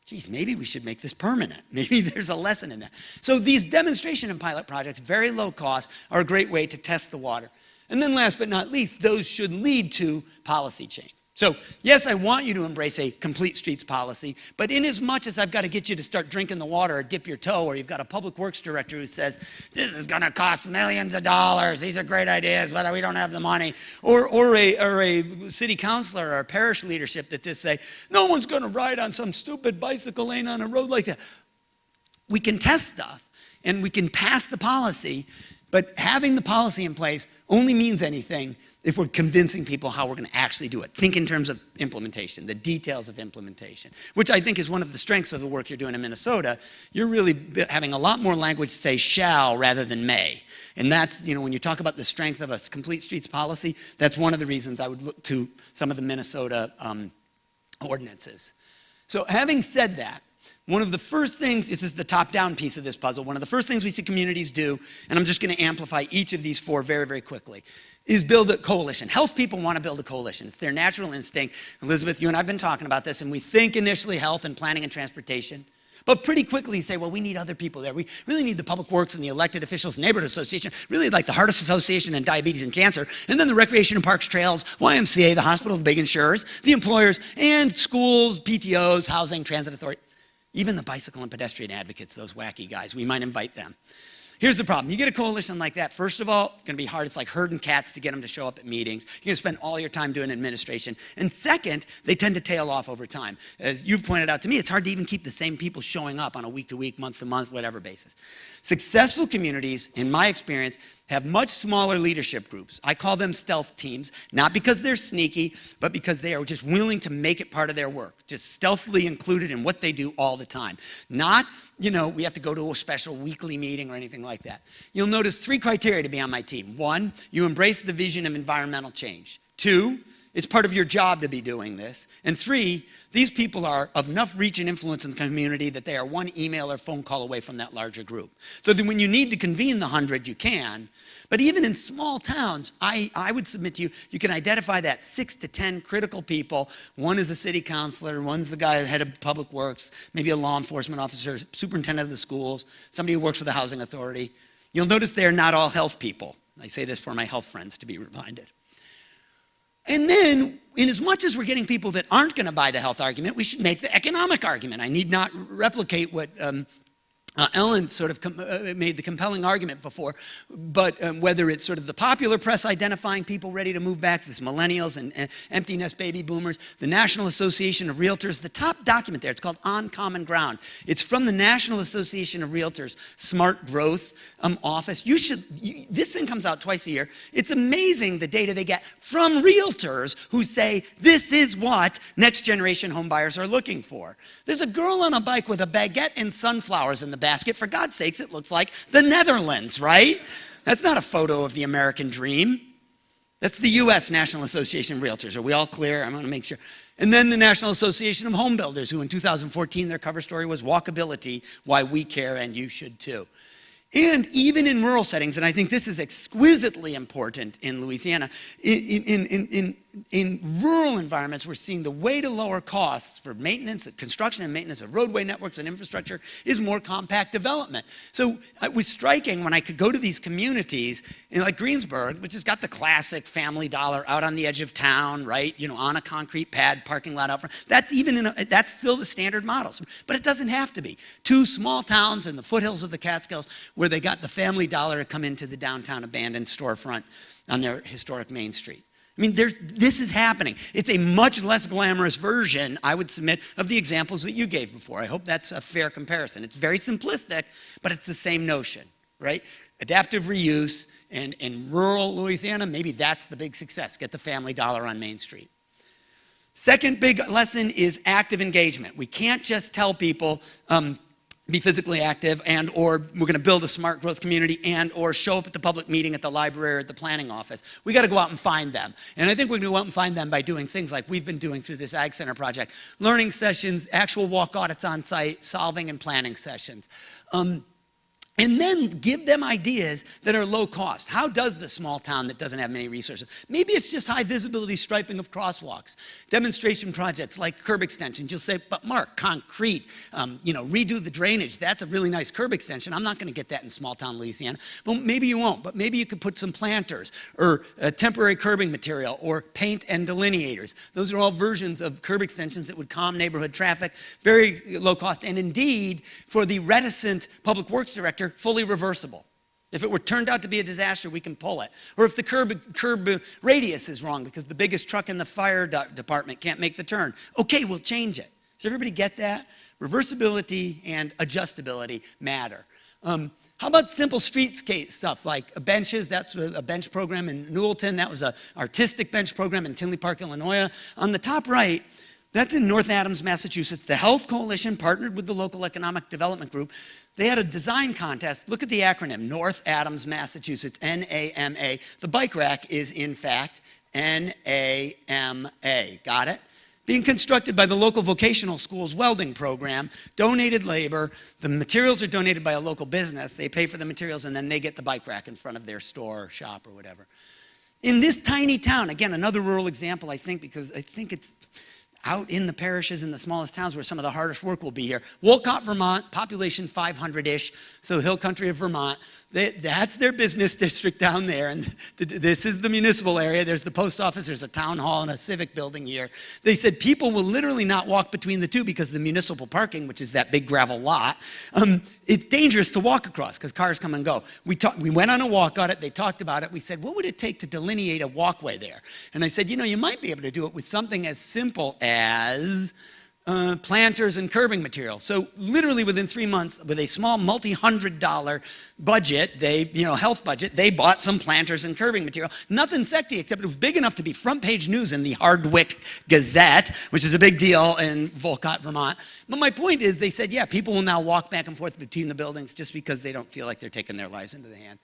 geez, maybe we should make this permanent. Maybe there's a lesson in that. So these demonstration and pilot projects, very low cost, are a great way to test the water. And then last but not least, those should lead to policy change. So, yes, I want you to embrace a complete streets policy, but in as much as I've got to get you to start drinking the water or dip your toe, or you've got a public works director who says, this is going to cost millions of dollars, these are great ideas, but we don't have the money, or a city councilor or a parish leadership that just say, no one's going to ride on some stupid bicycle lane on a road like that. We can test stuff, and we can pass the policy, but having the policy in place only means anything if we're convincing people how we're going to actually do it. Think in terms of implementation, the details of implementation, which I think is one of the strengths of the work you're doing in Minnesota. You're really having a lot more language say shall rather than may. And that's, when you talk about the strength of a complete streets policy, that's one of the reasons I would look to some of the Minnesota ordinances. So having said that, one of the first things, this is the top-down piece of this puzzle, one of the first things we see communities do, and I'm just going to amplify each of these four very, very quickly, is build a coalition. Health people want to build a coalition. It's their natural instinct. Elizabeth, you and I have been talking about this, and we think initially health and planning and transportation, but pretty quickly say, well, we need other people there. We really need the public works and the elected officials, neighborhood association, really like the Heart Association and diabetes and cancer, and then the recreation and parks, trails, YMCA, the hospital, the big insurers, the employers, and schools, PTOs, housing, transit authority, even the bicycle and pedestrian advocates, those wacky guys. We might invite them. Here's the problem. You get a coalition like that, first of all, it's going to be hard. It's like herding cats to get them to show up at meetings. You're going to spend all your time doing administration. And second, they tend to tail off over time. As you've pointed out to me, it's hard to even keep the same people showing up on a week-to-week, month-to-month, whatever basis. Successful communities, in my experience, have much smaller leadership groups. I call them stealth teams, not because they're sneaky, but because they are just willing to make it part of their work, just stealthily included in what they do all the time. Not, we have to go to a special weekly meeting or anything like that. You'll notice 3 criteria to be on my team. 1, you embrace the vision of environmental change. 2, it's part of your job to be doing this. And 3, these people are of enough reach and influence in the community that they are 1 email or phone call away from that larger group. So that when you need to convene the 100, you can. But even in small towns, I would submit to you, you can identify that 6 to 10 critical people. 1 is a city councilor, 1's the guy head of public works, maybe a law enforcement officer, superintendent of the schools, somebody who works for the housing authority. You'll notice they're not all health people. I say this for my health friends to be reminded. And then, in as much as we're getting people that aren't going to buy the health argument, we should make the economic argument. I need not replicate what Ellen sort of made the compelling argument before, but whether it's sort of the popular press identifying people ready to move back, this millennials and empty nest baby boomers, the National Association of Realtors, the top document there, it's called On Common Ground. It's from the National Association of Realtors Smart Growth office. This thing comes out twice a year. It's amazing the data they get from realtors who say, this is what next generation home buyers are looking for. There's a girl on a bike with a baguette and sunflowers in the basket. For God's sakes, it looks like the Netherlands, right? That's not a photo of the American dream. That's the U.S. National Association of Realtors. Are we all clear? I'm going to make sure. And then the National Association of Home Builders, who in 2014, their cover story was Walkability, Why We Care and You Should Too. And even in rural settings, and I think this is exquisitely important in Louisiana, in rural environments, we're seeing the way to lower costs for maintenance, construction and maintenance of roadway networks and infrastructure is more compact development. So it was striking when I could go to these communities, like Greensburg, which has got the classic Family Dollar out on the edge of town, right? On a concrete pad, parking lot out front. That's still the standard models, but it doesn't have to be. 2 small towns in the foothills of the Catskills where they got the Family Dollar to come into the downtown abandoned storefront on their historic Main Street. I mean, this is happening. It's a much less glamorous version, I would submit, of the examples that you gave before. I hope that's a fair comparison. It's very simplistic, but it's the same notion, right? Adaptive reuse, and in rural Louisiana, maybe that's the big success. Get the Family Dollar on Main Street. Second big lesson is active engagement. We can't just tell people, be physically active and or we're going to build a smart growth community and or show up at the public meeting at the library or at the planning office. We got to go out and find them. And I think we're going to go out and find them by doing things like we've been doing through this Ag Center project. Learning sessions, actual walk audits on site, solving and planning sessions. And then give them ideas that are low cost. How does the small town that doesn't have many resources? Maybe it's just high visibility striping of crosswalks, demonstration projects like curb extensions. You'll say, but Mark, concrete, redo the drainage. That's a really nice curb extension. I'm not going to get that in small town Louisiana. Well, maybe you won't, but maybe you could put some planters or temporary curbing material or paint and delineators. Those are all versions of curb extensions that would calm neighborhood traffic, very low cost, and indeed, for the reticent public works director, fully reversible. If it were turned out to be a disaster, we can pull it. Or if the curb radius is wrong because the biggest truck in the fire department can't make the turn, okay, we'll change it. Does everybody get that? Reversibility and adjustability matter. How about simple streetscape stuff like benches? That's a bench program in Newellton. That was an artistic bench program in Tinley Park, Illinois. On the top right, that's in North Adams, Massachusetts. The Health Coalition partnered with the local economic development group. They had a design contest. Look at the acronym, North Adams, Massachusetts, NAMA. The bike rack is, in fact, NAMA. Got it? Being constructed by the local vocational school's welding program, donated labor. The materials are donated by a local business. They pay for the materials, and then they get the bike rack in front of their store or shop or whatever. In this tiny town, again, another rural example, I think, because I think it's out in the parishes in the smallest towns where some of the hardest work will be here. Wolcott, Vermont, population 500-ish, so hill country of Vermont. That's their business district down there, and this is the municipal area. There's the post office, there's a town hall and a civic building here. They said people will literally not walk between the two because the municipal parking, which is that big gravel lot, it's dangerous to walk across because cars come and go. We went on a walk on it, they talked about it. We said, what would it take to delineate a walkway there? And I said, you might be able to do it with something as simple as planters and curbing material. So literally within 3 months, with a small multi-$100 budget, health budget, they bought some planters and curbing material. Nothing sexy, except it was big enough to be front page news in the Hardwick Gazette, which is a big deal in Wolcott, Vermont. But my point is, they said, yeah, people will now walk back and forth between the buildings just because they don't feel like they're taking their lives into their hands.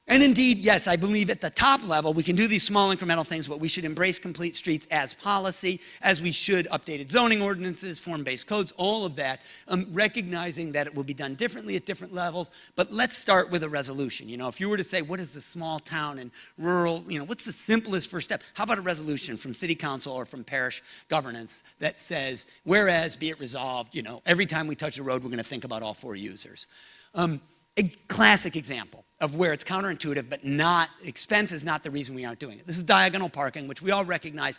And indeed, yes, I believe at the top level, we can do these small incremental things, but we should embrace complete streets as policy, as we should updated zoning ordinances, form-based codes, all of that, recognizing that it will be done differently at different levels. But let's start with a resolution. If you were to say, what is the small town and rural, what's the simplest first step? How about a resolution from city council or from parish governance that says, whereas, be it resolved, every time we touch a road, we're going to think about all 4 users. A classic example of where it's counterintuitive, but expense is not the reason we aren't doing it. This is diagonal parking, which we all recognize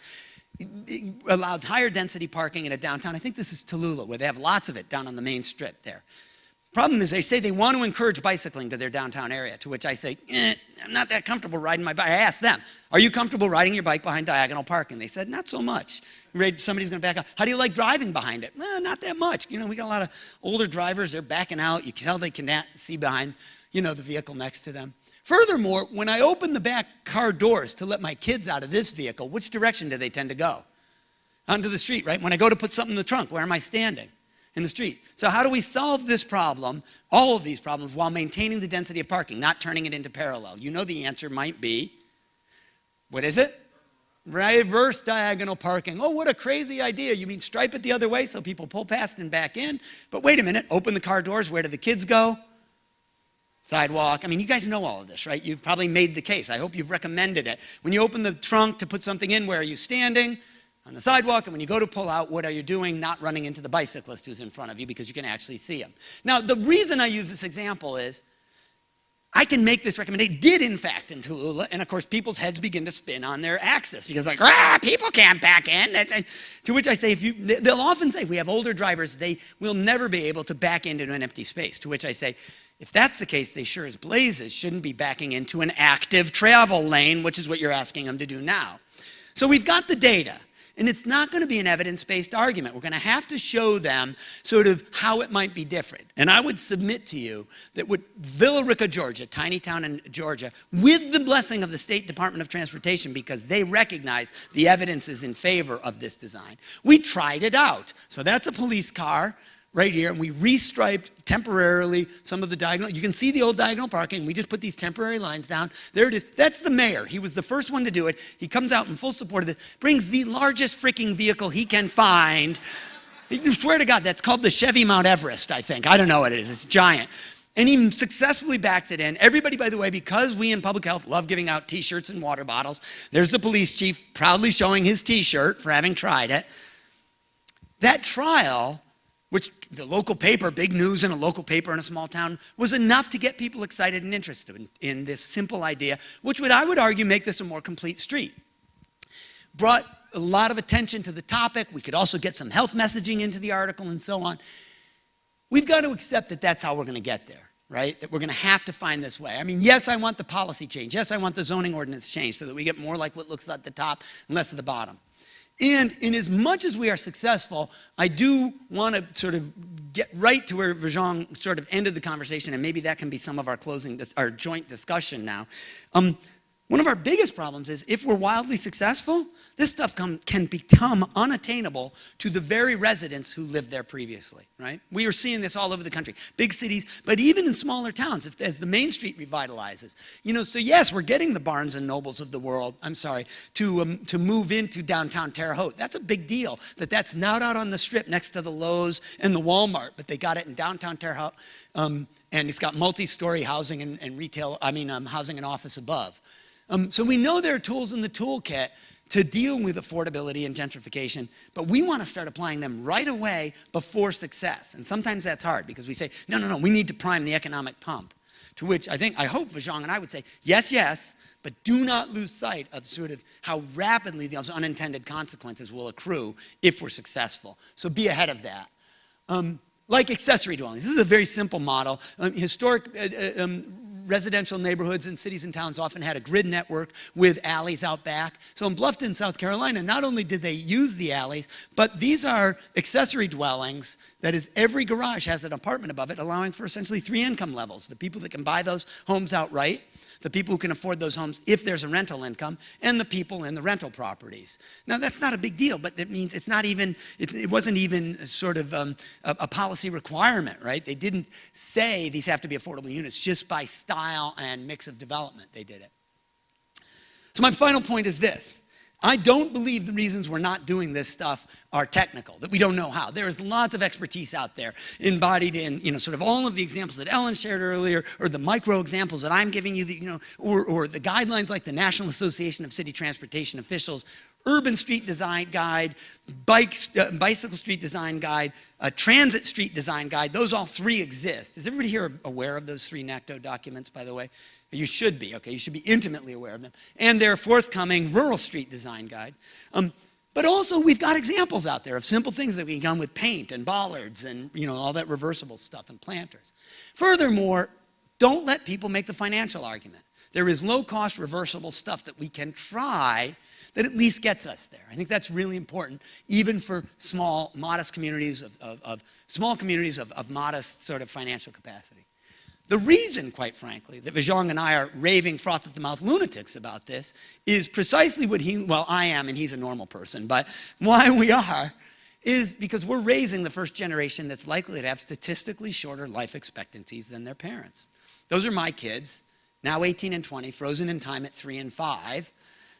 it allows higher density parking in a downtown. I think this is Tallulah, where they have lots of it down on the main strip there. Problem is, they say they want to encourage bicycling to their downtown area, to which I say, I'm not that comfortable riding my bike. I asked them, are you comfortable riding your bike behind diagonal parking? They said, not so much. Somebody's going to back out. How do you like driving behind it? Well, not that much. We got a lot of older drivers. They're backing out. You can tell they can't see behind, the vehicle next to them. Furthermore, when I open the back car doors to let my kids out of this vehicle, which direction do they tend to go? Onto the street, right? When I go to put something in the trunk, where am I standing? In the street. So how do we solve this problem, all of these problems, while maintaining the density of parking, not turning it into parallel? The answer might be, what is it? Reverse diagonal parking. Oh, what a crazy idea. You mean stripe it the other way so people pull past and back in? But wait a minute, open the car doors, where do the kids go? Sidewalk. You guys know all of this, right? You've probably made the case. I hope you've recommended it. When you open the trunk to put something in, where are you standing? On the sidewalk. And when you go to pull out, what are you doing? Not running into the bicyclist who's in front of you, because you can actually see him. Now, the reason I use this example is I can make this recommendation, did in fact in Tallulah, and of course people's heads begin to spin on their axis, because people can't back in. To which I say, they'll often say, we have older drivers, they will never be able to back into an empty space. To which I say, if that's the case, they sure as blazes shouldn't be backing into an active travel lane, which is what you're asking them to do now. So we've got the data. And it's not going to be an evidence-based argument. We're going to have to show them sort of how it might be different. And I would submit to you that with Villa Rica, Georgia, tiny town in Georgia, with the blessing of the State Department of Transportation, because they recognize the evidence is in favor of this design, we tried it out. So that's a police car right here, and we restriped temporarily some of the diagonal. You can see the old diagonal parking. We just put these temporary lines down. There it is. That's the mayor. He was the first one to do it. He comes out in full support of it, brings the largest freaking vehicle he can find. I swear to God, that's called the Chevy Mount Everest, I think. I don't know what it is. It's giant. And he successfully backs it in. Everybody, by the way, because we in public health love giving out T-shirts and water bottles, there's the police chief proudly showing his T-shirt for having tried it. That trial, which the local paper, big news in a local paper in a small town, was enough to get people excited and interested in this simple idea, which would, I would argue, make this a more complete street. Brought a lot of attention to the topic. We could also get some health messaging into the article and so on. We've got to accept that that's how we're going to get there, right? That we're going to have to find this way. I mean, yes, I want the policy change. Yes, I want the zoning ordinance change so that we get more like what looks at the top and less at the bottom. And in as much as we are successful, I do want to sort of get right to where Vijong sort of ended the conversation, and maybe that can be some of our our joint discussion now. One of our biggest problems is if we're wildly successful, this stuff can become unattainable to the very residents who lived there previously, right? We are seeing this all over the country, big cities, but even in smaller towns, as the Main Street revitalizes. You know, so yes, we're getting the Barnes and Nobles of the world, to move into downtown Terre Haute. That's a big deal, that's not out on the strip next to the Lowe's and the Walmart, but they got it in downtown Terre Haute, and it's got multi-story housing and retail, housing and office above. So we know there are tools in the toolkit to deal with affordability and gentrification, but we want to start applying them right away before success. And sometimes that's hard because we say, no, we need to prime the economic pump. To which I hope Vijong and I would say, yes, but do not lose sight of sort of how rapidly those unintended consequences will accrue if we're successful. So be ahead of that. Like accessory dwellings. This is a very simple model. Historic residential neighborhoods in cities and towns often had a grid network with alleys out back. So in Bluffton, South Carolina, not only did they use the alleys, but these are accessory dwellings. That is, every garage has an apartment above it, allowing for essentially 3 income levels. The people that can buy those homes outright, the people who can afford those homes if there's a rental income, and the people in the rental properties. Now, that's not a big deal, but that means it's not even, it wasn't even sort of a policy requirement, right? They didn't say these have to be affordable units. Just by style and mix of development, they did it. So my final point is this. I don't believe the reasons we're not doing this stuff are technical, that we don't know how. There is lots of expertise out there embodied in, sort of all of the examples that Ellen shared earlier, or the micro examples that I'm giving you, or the guidelines like the National Association of City Transportation Officials, Urban Street Design Guide, Bicycle Street Design Guide, Transit Street Design Guide. Those all 3 exist. Is everybody here aware of those 3 NACTO documents, by the way? You should be, okay? You should be intimately aware of them. And their forthcoming Rural Street Design Guide. But also, we've got examples out there of simple things that we can done with paint and bollards and, all that reversible stuff and planters. Furthermore, don't let people make the financial argument. There is low-cost reversible stuff that we can try that at least gets us there. I think that's really important, even for small, modest communities of modest sort of financial capacity. The reason, quite frankly, that Vijong and I are raving froth-at-the-mouth lunatics about this is precisely what I am, and he's a normal person, but why we are is because we're raising the first generation that's likely to have statistically shorter life expectancies than their parents. Those are my kids, now 18 and 20, frozen in time at 3 and 5,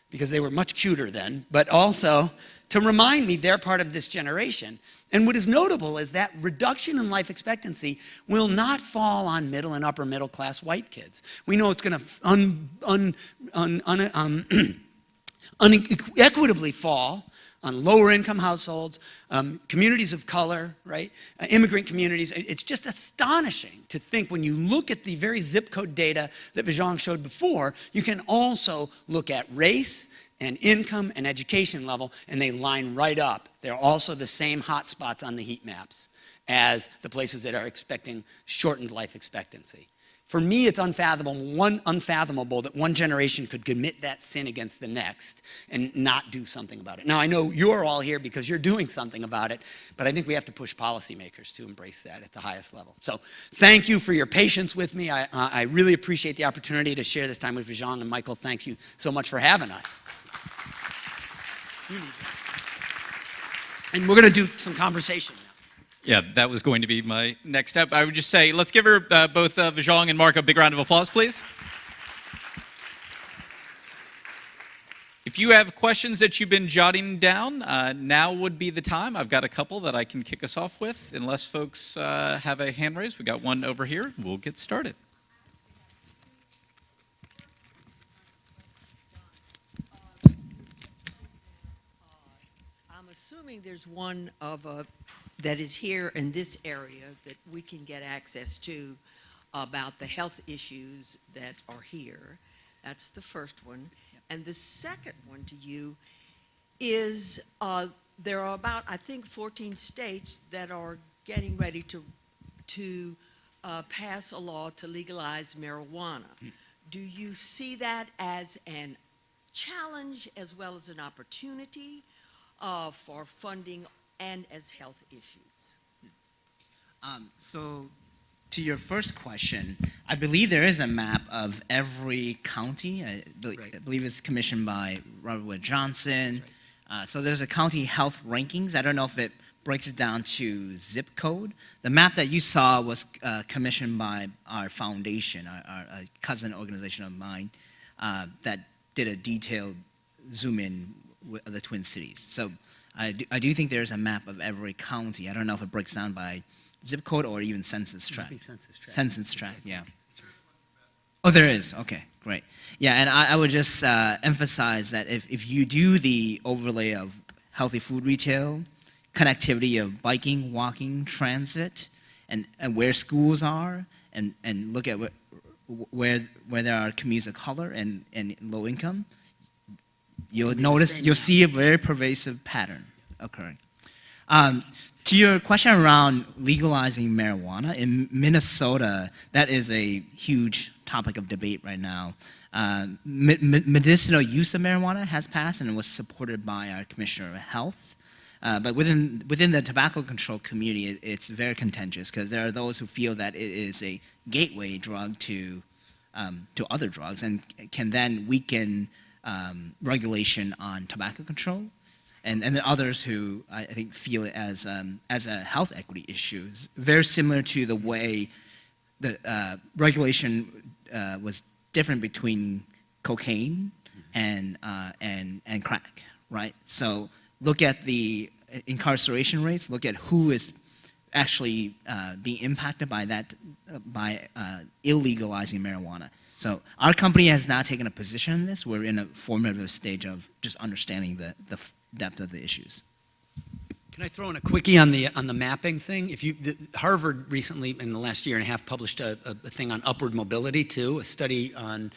because they were much cuter then, but also to remind me they're part of this generation. And what is notable is that reduction in life expectancy will not fall on middle and upper middle class white kids. We know it's going to unequitably fall on lower income households, communities of color, right? Immigrant communities. It's just astonishing to think when you look at the very zip code data that Vijong showed before, you can also look at race and income and education level, and they line right up. They're also the same hot spots on the heat maps as the places that are expecting shortened life expectancy. For me, it's unfathomable that one generation could commit that sin against the next and not do something about it. Now, I know you're all here because you're doing something about it, but I think we have to push policymakers to embrace that at the highest level. So thank you for your patience with me. I really appreciate the opportunity to share this time with Vijong, and Michael, thank you so much for having us. And we're going to do some conversation now. Yeah, that was going to be my next step. I would just say, let's give her both Vijong and Mark a big round of applause, please. If you have questions that you've been jotting down, now would be the time. I've got a couple that I can kick us off with. Unless folks have a hand raised, we got one over here. We'll get started. I'm assuming there's one that is here in this area that we can get access to about the health issues that are here. That's the first one. And the second one to you is there are about, I think, 14 states that are getting ready to pass a law to legalize marijuana. Do you see that as an challenge as well as an opportunity for funding and as health issues? So to your first question, I believe there is a map of every county. I believe it's commissioned by Robert Wood Johnson. So there's a county health rankings. I don't know if it breaks it down to zip code. The map that you saw was commissioned by our foundation, our cousin organization of mine, that did a detailed zoom in of the Twin Cities. So I do think there's a map of every county. I don't know if it breaks down by zip code or even census tract. Census tract, yeah. Oh, there is. Okay, great. Yeah, and I would just emphasize that if you do the overlay of healthy food retail, connectivity of biking, walking, transit, and where schools are, and look at where there are communities of color and low income, you'll see a very pervasive pattern occurring. To your question around legalizing marijuana, in Minnesota, that is a huge topic of debate right now. Medicinal use of marijuana has passed and was supported by our Commissioner of Health. But within the tobacco control community, it's very contentious because there are those who feel that it is a gateway drug to other drugs and can then weaken regulation on tobacco control. And then others who I think feel it as a health equity issue. It's very similar to the way the regulation was different between cocaine and crack, right? So look at the incarceration rates. Look at who is actually being impacted by that by illegalizing marijuana. So our company has now taken a position in this. We're in a formative stage of just understanding the depth of the issues. Can I throw in a quickie on the mapping thing? Harvard recently, in the last year and a half, published a thing on upward mobility too, a study on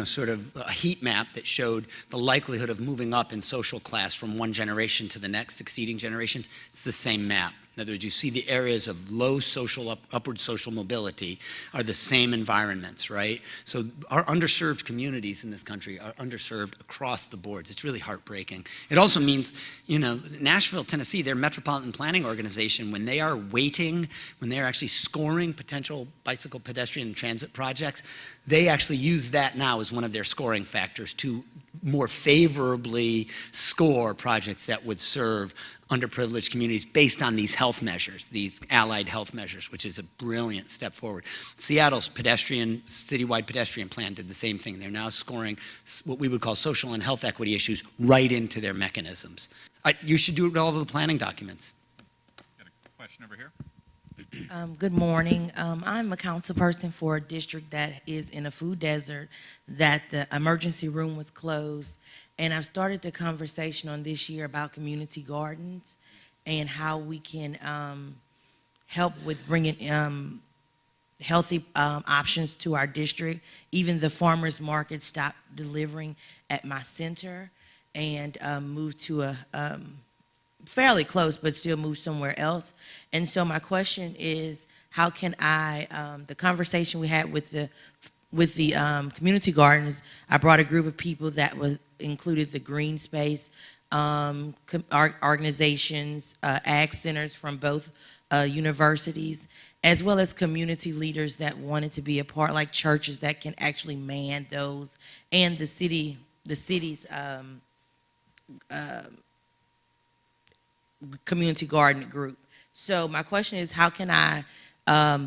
sort of a heat map that showed the likelihood of moving up in social class from one generation to the next, succeeding generations. It's the same map. In other words, you see the areas of low upward social mobility are the same environments, right? So our underserved communities in this country are underserved across the boards. It's really heartbreaking. It also means, Nashville, Tennessee, their metropolitan planning organization, when they are weighting, when they're actually scoring potential bicycle, pedestrian, and transit projects, they actually use that now as one of their scoring factors to more favorably score projects that would serve underprivileged communities based on these health measures, these allied health measures, which is a brilliant step forward. Seattle's citywide pedestrian plan did the same thing. They're now scoring what we would call social and health equity issues right into their mechanisms. You should do it with all of the planning documents. Got a question over here. Good morning. I'm a council person for a district that is in a food desert, that the emergency room was closed. And I've started the conversation on this year about community gardens and how we can help with bringing healthy options to our district. Even the farmers market stopped delivering at my center and moved to a fairly close, but still moved somewhere else. And so my question is, how can I, the conversation we had with the community gardens, I brought a group of people that included the green space organizations, ag centers from both universities, as well as community leaders that wanted to be a part, like churches that can actually man those, and the city's community garden group. So my question is, how can I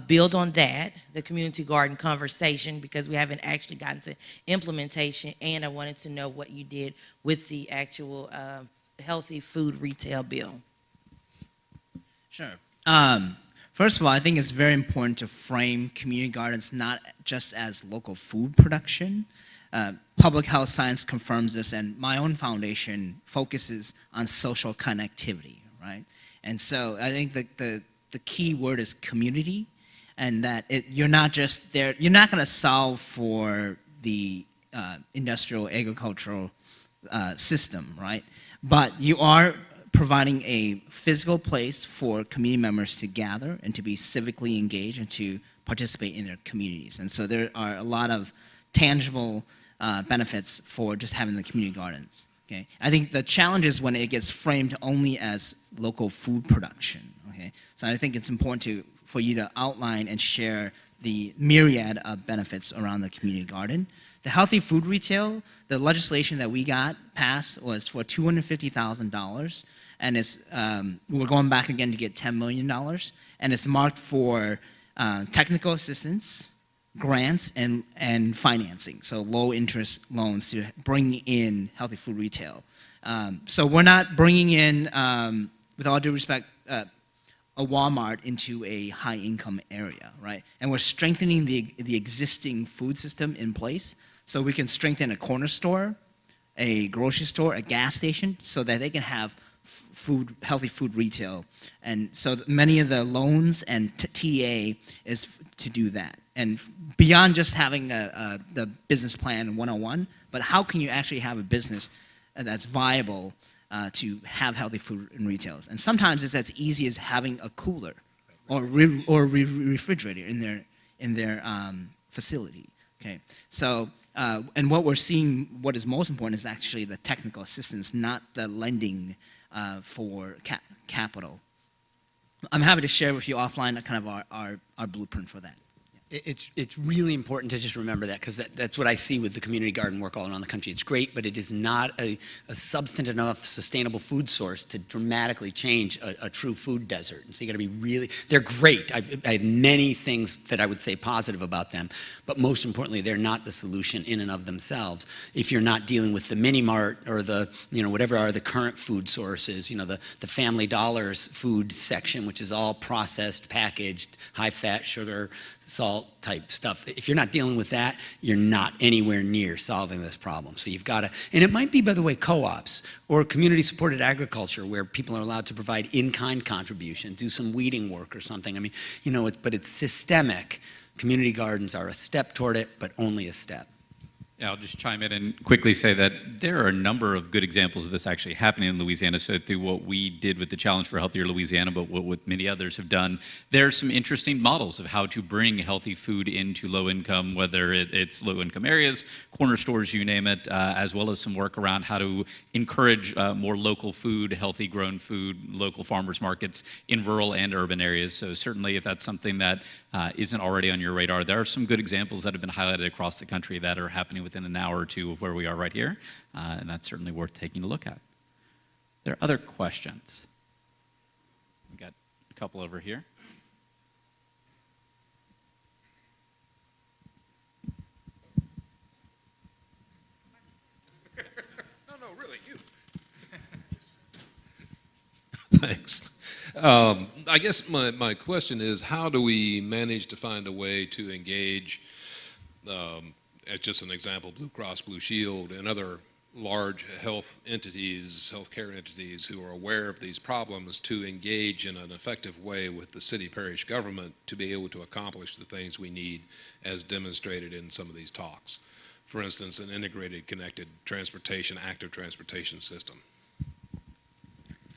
build on that, the community garden conversation, because we haven't actually gotten to implementation, and I wanted to know what you did with the actual healthy food retail bill. Sure. First of all, I think it's very important to frame community gardens not just as local food production. Public health science confirms this, and my own foundation focuses on social connectivity, right? And so I think that the key word is community, and that you're not just there, you're not going to solve for the industrial agricultural system, right? But you are providing a physical place for community members to gather and to be civically engaged and to participate in their communities. And so there are a lot of tangible benefits for just having the community gardens. Okay? I think the challenge is when it gets framed only as local food production. Okay? So I think it's important for you to outline and share the myriad of benefits around the community garden. The healthy food retail, the legislation that we got passed was for $250,000, and it's we're going back again to get $10 million, and it's marked for technical assistance, grants, and financing, so low interest loans to bring in healthy food retail. So we're not bringing in, with all due respect, a Walmart into a high income area, right? And we're strengthening the existing food system in place, so we can strengthen a corner store, a grocery store, a gas station, so that they can have healthy food retail. And so many of the loans and TA is to do that. And beyond just having the business plan 101, but how can you actually have a business that's viable to have healthy food and retails? And sometimes it's as easy as having a cooler or refrigerator in their facility. Okay, so and what we're seeing, what is most important is actually the technical assistance, not the lending for capital. I'm happy to share with you offline kind of our blueprint for that. It's really important to just remember that, because that's what I see with the community garden work all around the country. It's great, but it is not a substantive enough sustainable food source to dramatically change a true food desert. And so you got to be really, they're great. I have many things that I would say positive about them, but most importantly, they're not the solution in and of themselves. If you're not dealing with the mini mart or the, whatever are the current food sources, the Family Dollar's food section, which is all processed, packaged, high fat, sugar, salt type stuff. If you're not dealing with that, you're not anywhere near solving this problem. So you've got to, and it might be, by the way, co-ops or community supported agriculture where people are allowed to provide in-kind contribution, do some weeding work or something. I mean, but it's systemic. Community gardens are a step toward it, but only a step. Yeah, I'll just chime in and quickly say that there are a number of good examples of this actually happening in Louisiana. So through what we did with the Challenge for Healthier Louisiana, but what many others have done, there are some interesting models of how to bring healthy food into low income, whether it's low income areas, corner stores, you name it, as well as some work around how to encourage more local food, healthy grown food, local farmers markets in rural and urban areas. So certainly if that's something that isn't already on your radar, there are some good examples that have been highlighted across the country that are happening within an hour or two of where we are right here, and that's certainly worth taking a look at. There are other questions? We got a couple over here. No, really, you. Thanks. I guess my question is, how do we manage to find a way to engage, as just an example, Blue Cross Blue Shield and other large healthcare entities who are aware of these problems, to engage in an effective way with the city parish government to be able to accomplish the things we need as demonstrated in some of these talks? For instance, an integrated, connected transportation, active transportation system.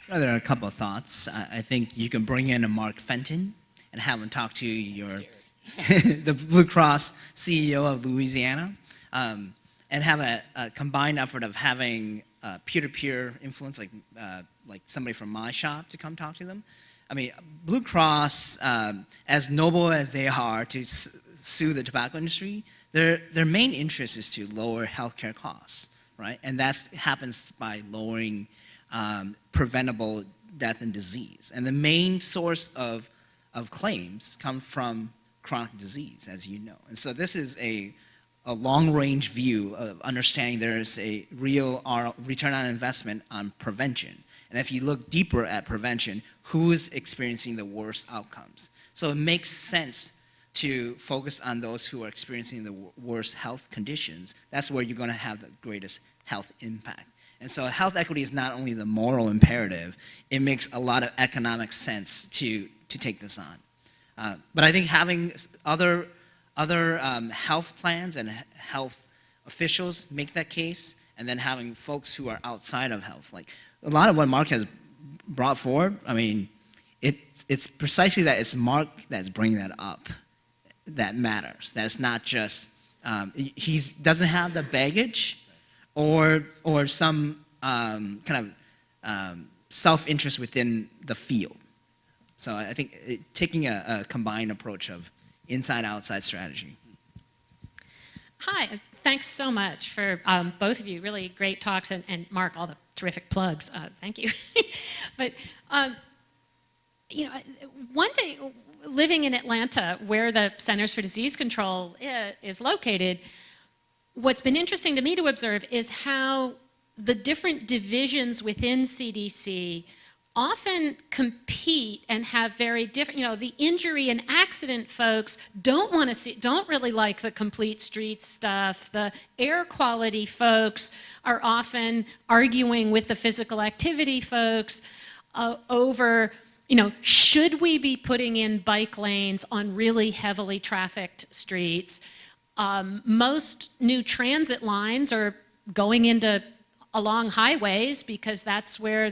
There are a couple of thoughts. I think you can bring in a Mark Fenton and have him talk to the Blue Cross CEO of Louisiana, and have a combined effort of having peer-to-peer influence, like somebody from my shop to come talk to them. I mean, Blue Cross, as noble as they are to sue the tobacco industry, their main interest is to lower healthcare costs, right? And that happens by lowering preventable death and disease. And the main source of of claims come from chronic disease, as you know. And so this is a long-range view of understanding there is a real return on investment on prevention. And if you look deeper at prevention, who is experiencing the worst outcomes? So it makes sense to focus on those who are experiencing the worst health conditions. That's where you're going to have the greatest health impact. And so health equity is not only the moral imperative, it makes a lot of economic sense to take this on. But I think having other health plans and health officials make that case, and then having folks who are outside of health, like a lot of what Mark has brought forward, I mean, it's precisely that it's Mark that's bringing that up that matters. That it's not just, he doesn't have the baggage or some kind of self-interest within the field. So I think taking a combined approach of inside-outside strategy. Hi, thanks so much for both of you. Really great talks, and Mark, all the terrific plugs. Thank you. But you know, one thing, living in Atlanta, where the Centers for Disease Control is located, what's been interesting to me to observe is how the different divisions within CDC often compete and have very different, you know, the injury and accident folks don't really like the complete street stuff. The air quality folks are often arguing with the physical activity folks over, you know, should we be putting in bike lanes on really heavily trafficked streets? Most new transit lines are going into along highways because that's where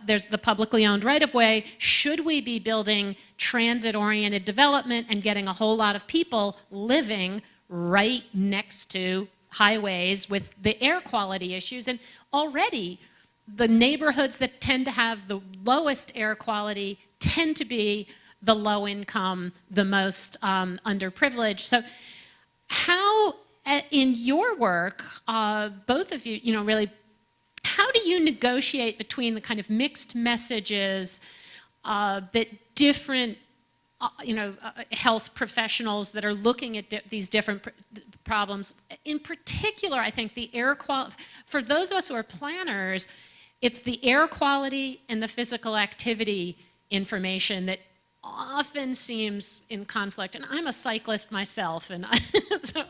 there's the publicly owned right-of-way. Should we be building transit-oriented development and getting a whole lot of people living right next to highways with the air quality issues? And already the neighborhoods that tend to have the lowest air quality tend to be the low income, the most underprivileged. So how, in your work, both of you, you know, really, how do you negotiate between the kind of mixed messages that different, health professionals that are looking at these different problems? In particular, I think the air quality, for those of us who are planners, it's the air quality and the physical activity information that often seems in conflict. And I'm a cyclist myself, and so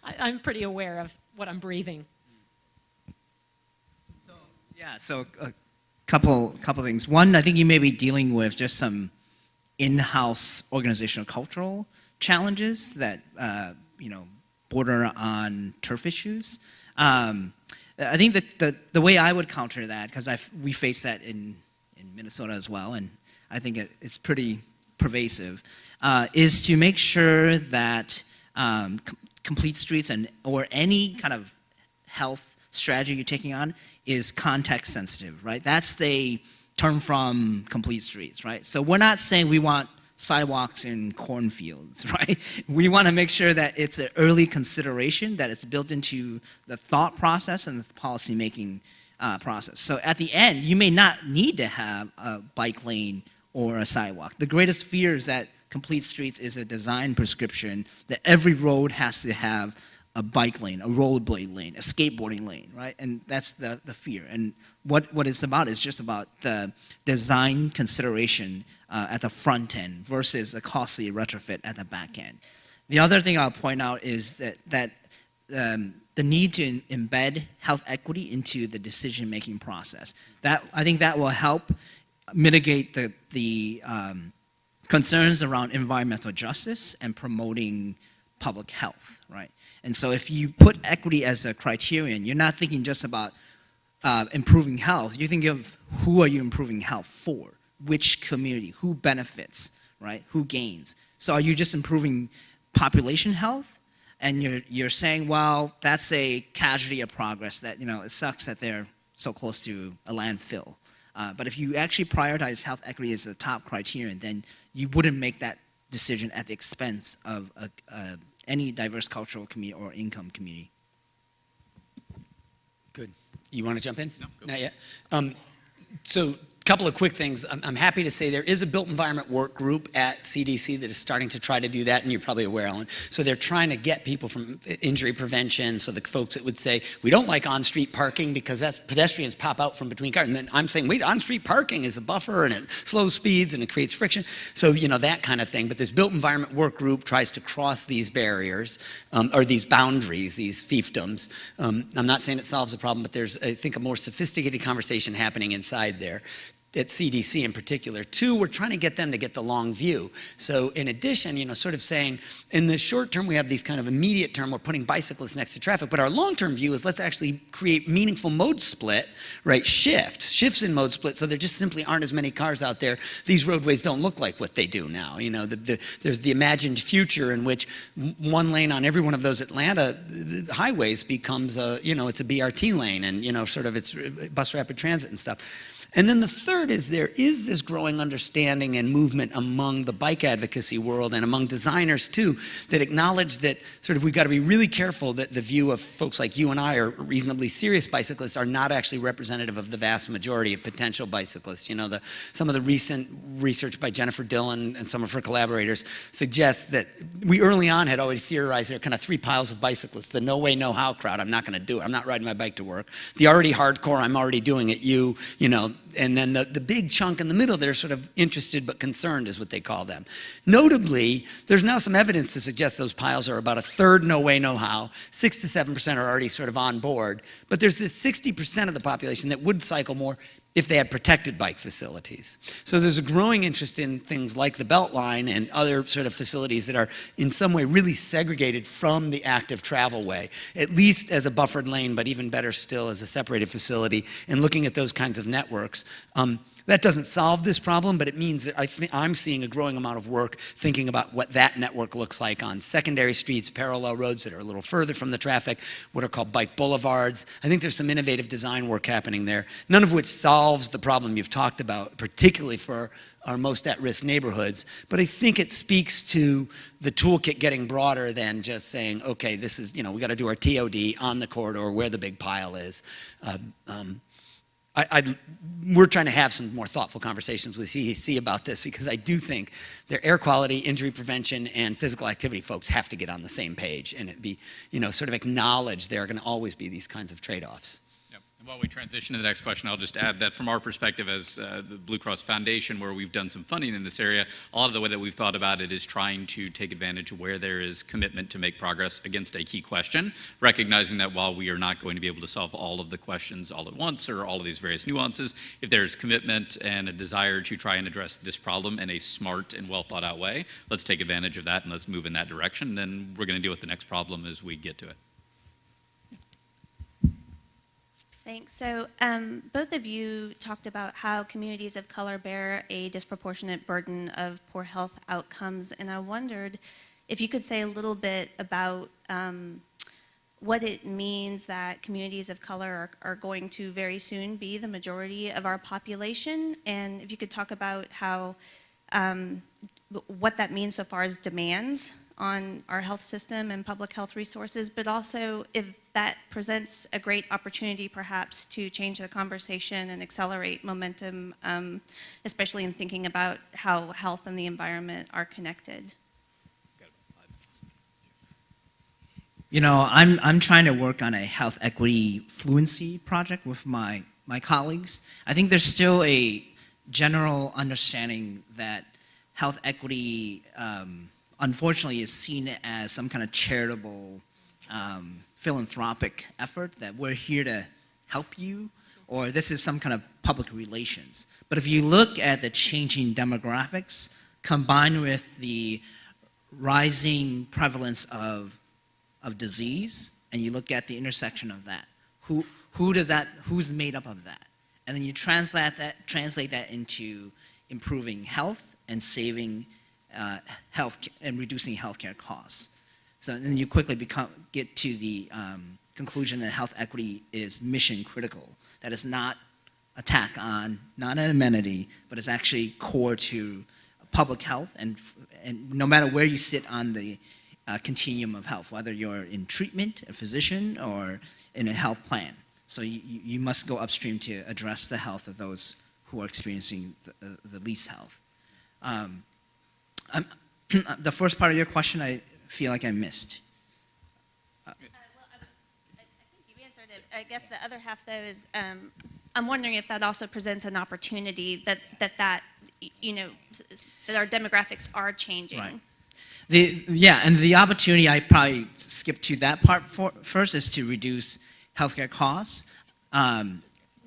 I'm pretty aware of what I'm breathing. So a couple things. One, I think you may be dealing with just some in-house organizational cultural challenges that border on turf issues. I think that the way I would counter that, because we face that in Minnesota as well, and I think it's pretty pervasive, is to make sure that complete streets or any kind of health strategy you're taking on is context sensitive, right? That's the term from Complete Streets, right? So we're not saying we want sidewalks in cornfields, right? We want to make sure that it's an early consideration, that it's built into the thought process and the policy-making process. So at the end, you may not need to have a bike lane or a sidewalk. The greatest fear is that Complete Streets is a design prescription that every road has to have a bike lane, a rollerblade lane, a skateboarding lane, right? And that's the fear. And what it's about is just about the design consideration at the front end versus a costly retrofit at the back end. The other thing I'll point out is that the need to embed health equity into the decision-making process. I think that will help mitigate the concerns around environmental justice and promoting public health, right? And so if you put equity as a criterion, you're not thinking just about improving health. You think of who are you improving health for? Which community? Who benefits, right? Who gains? So are you just improving population health? And you're saying, well, that's a casualty of progress that, it sucks that they're so close to a landfill. But if you actually prioritize health equity as the top criterion, then you wouldn't make that decision at the expense of any diverse cultural community or income community. Good. You want to jump in? No, go. Not yet. So couple of quick things. I'm happy to say there is a built environment work group at CDC that is starting to try to do that, and you're probably aware, Ellen. So they're trying to get people from injury prevention, so the folks that would say, we don't like on-street parking because that's pedestrians pop out from between cars. And then I'm saying, wait, on-street parking is a buffer and it slows speeds and it creates friction. So, that kind of thing. But this built environment work group tries to cross these barriers, or these boundaries, these fiefdoms. I'm not saying it solves the problem, but there's, I think, a more sophisticated conversation happening inside there. At CDC in particular. Two, we're trying to get them to get the long view. So in addition, sort of saying, in the short term, we have these kind of immediate term, we're putting bicyclists next to traffic, but our long-term view is let's actually create meaningful mode split, right? Shifts in mode split, so there just simply aren't as many cars out there. These roadways don't look like what they do now. There's the imagined future in which one lane on every one of those Atlanta highways becomes it's a BRT lane, and sort of it's bus rapid transit and stuff. And then the third is there is this growing understanding and movement among the bike advocacy world and among designers too, that acknowledge that sort of we've got to be really careful that the view of folks like you and I are reasonably serious bicyclists are not actually representative of the vast majority of potential bicyclists. Some of the recent research by Jennifer Dillon and some of her collaborators suggests that we early on had already theorized there are kind of three piles of bicyclists. The no way, no how crowd, I'm not going to do it. I'm not riding my bike to work. The already hardcore, I'm already doing it, and then the big chunk in the middle that are sort of interested but concerned is what they call them. Notably, there's now some evidence to suggest those piles are about a third no way, no how. 6 to 7% are already sort of on board. But there's this 60% of the population that would cycle more if they had protected bike facilities. So there's a growing interest in things like the Beltline and other sort of facilities that are in some way really segregated from the active travel way, at least as a buffered lane, but even better still as a separated facility, and looking at those kinds of networks. That doesn't solve this problem, but it means that I'm seeing a growing amount of work thinking about what that network looks like on secondary streets, parallel roads that are a little further from the traffic, what are called bike boulevards. I think there's some innovative design work happening there, none of which solves the problem you've talked about, particularly for our most at-risk neighborhoods. But I think it speaks to the toolkit getting broader than just saying, okay, this is, we got to do our TOD on the corridor where the big pile is. We're trying to have some more thoughtful conversations with CDC about this, because I do think their air quality, injury prevention, and physical activity folks have to get on the same page, and it be, sort of acknowledge there are going to always be these kinds of trade-offs. And while we transition to the next question, I'll just add that from our perspective as the Blue Cross Foundation, where we've done some funding in this area, a lot of the way that we've thought about it is trying to take advantage of where there is commitment to make progress against a key question, recognizing that while we are not going to be able to solve all of the questions all at once or all of these various nuances, if there's commitment and a desire to try and address this problem in a smart and well thought out way, let's take advantage of that and let's move in that direction. Then we're going to deal with the next problem as we get to it. Thanks. So both of you talked about how communities of color bear a disproportionate burden of poor health outcomes, and I wondered if you could say a little bit about what it means that communities of color are going to very soon be the majority of our population, and if you could talk about how what that means so far as demands on our health system and public health resources, but also if that presents a great opportunity perhaps to change the conversation and accelerate momentum, especially in thinking about how health and the environment are connected. I'm trying to work on a health equity fluency project with my colleagues. I think there's still a general understanding that health equity unfortunately is seen as some kind of charitable, philanthropic effort, that we're here to help you, or this is some kind of public relations. But if you look at the changing demographics combined with the rising prevalence of disease, and you look at the intersection of that, who's made up of that? And then you translate that into improving health and saving health and reducing healthcare costs. So then you quickly get to the conclusion that health equity is mission critical. That is not a tack on, not an amenity, but is actually core to public health, and no matter where you sit on the continuum of health, whether you're in treatment, a physician, or in a health plan. So you must go upstream to address the health of those who are experiencing the least health. The first part of your question, I feel like I missed. I think you answered it. I guess the other half, though, is I'm wondering if that also presents an opportunity that our demographics are changing. Right. And the opportunity, I probably skipped to that part first, is to reduce healthcare costs.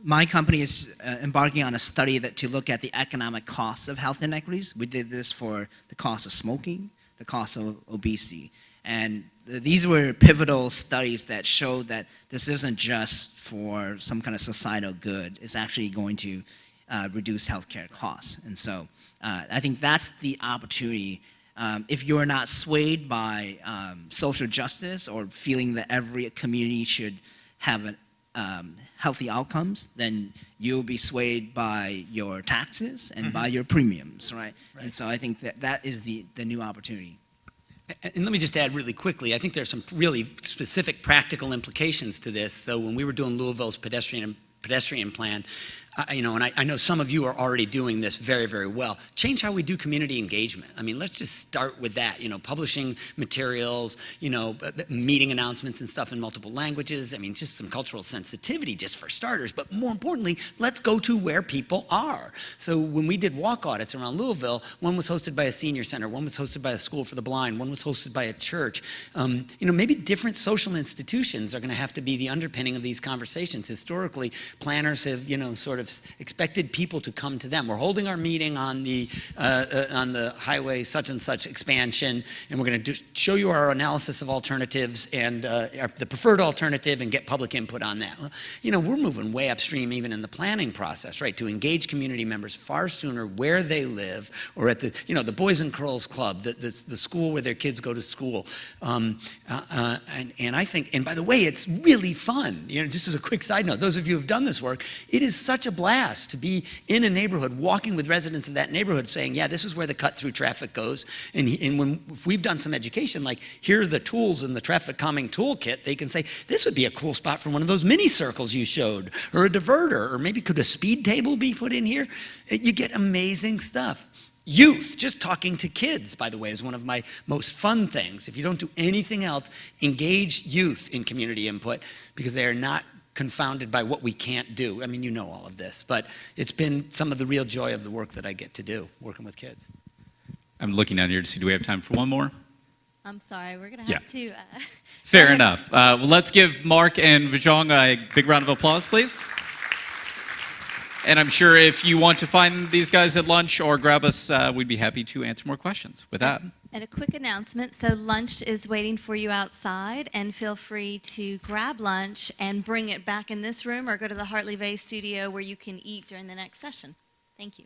My company is embarking on a study to look at the economic costs of health inequities. We did this for the cost of smoking, the cost of obesity. And these were pivotal studies that showed that this isn't just for some kind of societal good. It's actually going to reduce healthcare costs. And so I think that's the opportunity. If you're not swayed by social justice or feeling that every community should have healthy outcomes, then you'll be swayed by your taxes and by your premiums, right? And so I think that is the new opportunity. And let me just add really quickly, I think there's some really specific practical implications to this. So when we were doing Louisville's pedestrian plan, and I know some of you are already doing this very, very well. Change how we do community engagement. I mean, let's just start with that. Publishing materials, meeting announcements and stuff in multiple languages. I mean, just some cultural sensitivity just for starters. But more importantly, let's go to where people are. So when we did walk audits around Louisville, one was hosted by a senior center, one was hosted by a school for the blind, one was hosted by a church. Maybe different social institutions are going to have to be the underpinning of these conversations. Historically, planners have, sort of expected people to come to them. We're holding our meeting on the highway such and such expansion, and we're going to show you our analysis of alternatives and the preferred alternative and get public input on that. We're moving way upstream even in the planning process, right, to engage community members far sooner where they live or at the Boys and Girls Club, the school where their kids go to school. And I think, and by the way, it's really fun. Just as a quick side note, those of you who have done this work, it is such a blast to be in a neighborhood, walking with residents of that neighborhood saying, yeah, this is where the cut-through traffic goes. And if we've done some education, like here are the tools in the traffic calming toolkit, they can say, this would be a cool spot for one of those mini circles you showed, or a diverter, or maybe could a speed table be put in here? You get amazing stuff. Youth, just talking to kids, by the way, is one of my most fun things. If you don't do anything else, engage youth in community input because they are not confounded by what we can't do. I mean, you know all of this, but it's been some of the real joy of the work that I get to do, working with kids. I'm looking down here to see, do we have time for one more? I'm sorry, we're going to have to... Fair enough. Well, let's give Mark and Vijong a big round of applause, please. And I'm sure if you want to find these guys at lunch or grab us, we'd be happy to answer more questions. With that. And a quick announcement, so lunch is waiting for you outside, and feel free to grab lunch and bring it back in this room or go to the Hartley Vay studio where you can eat during the next session. Thank you.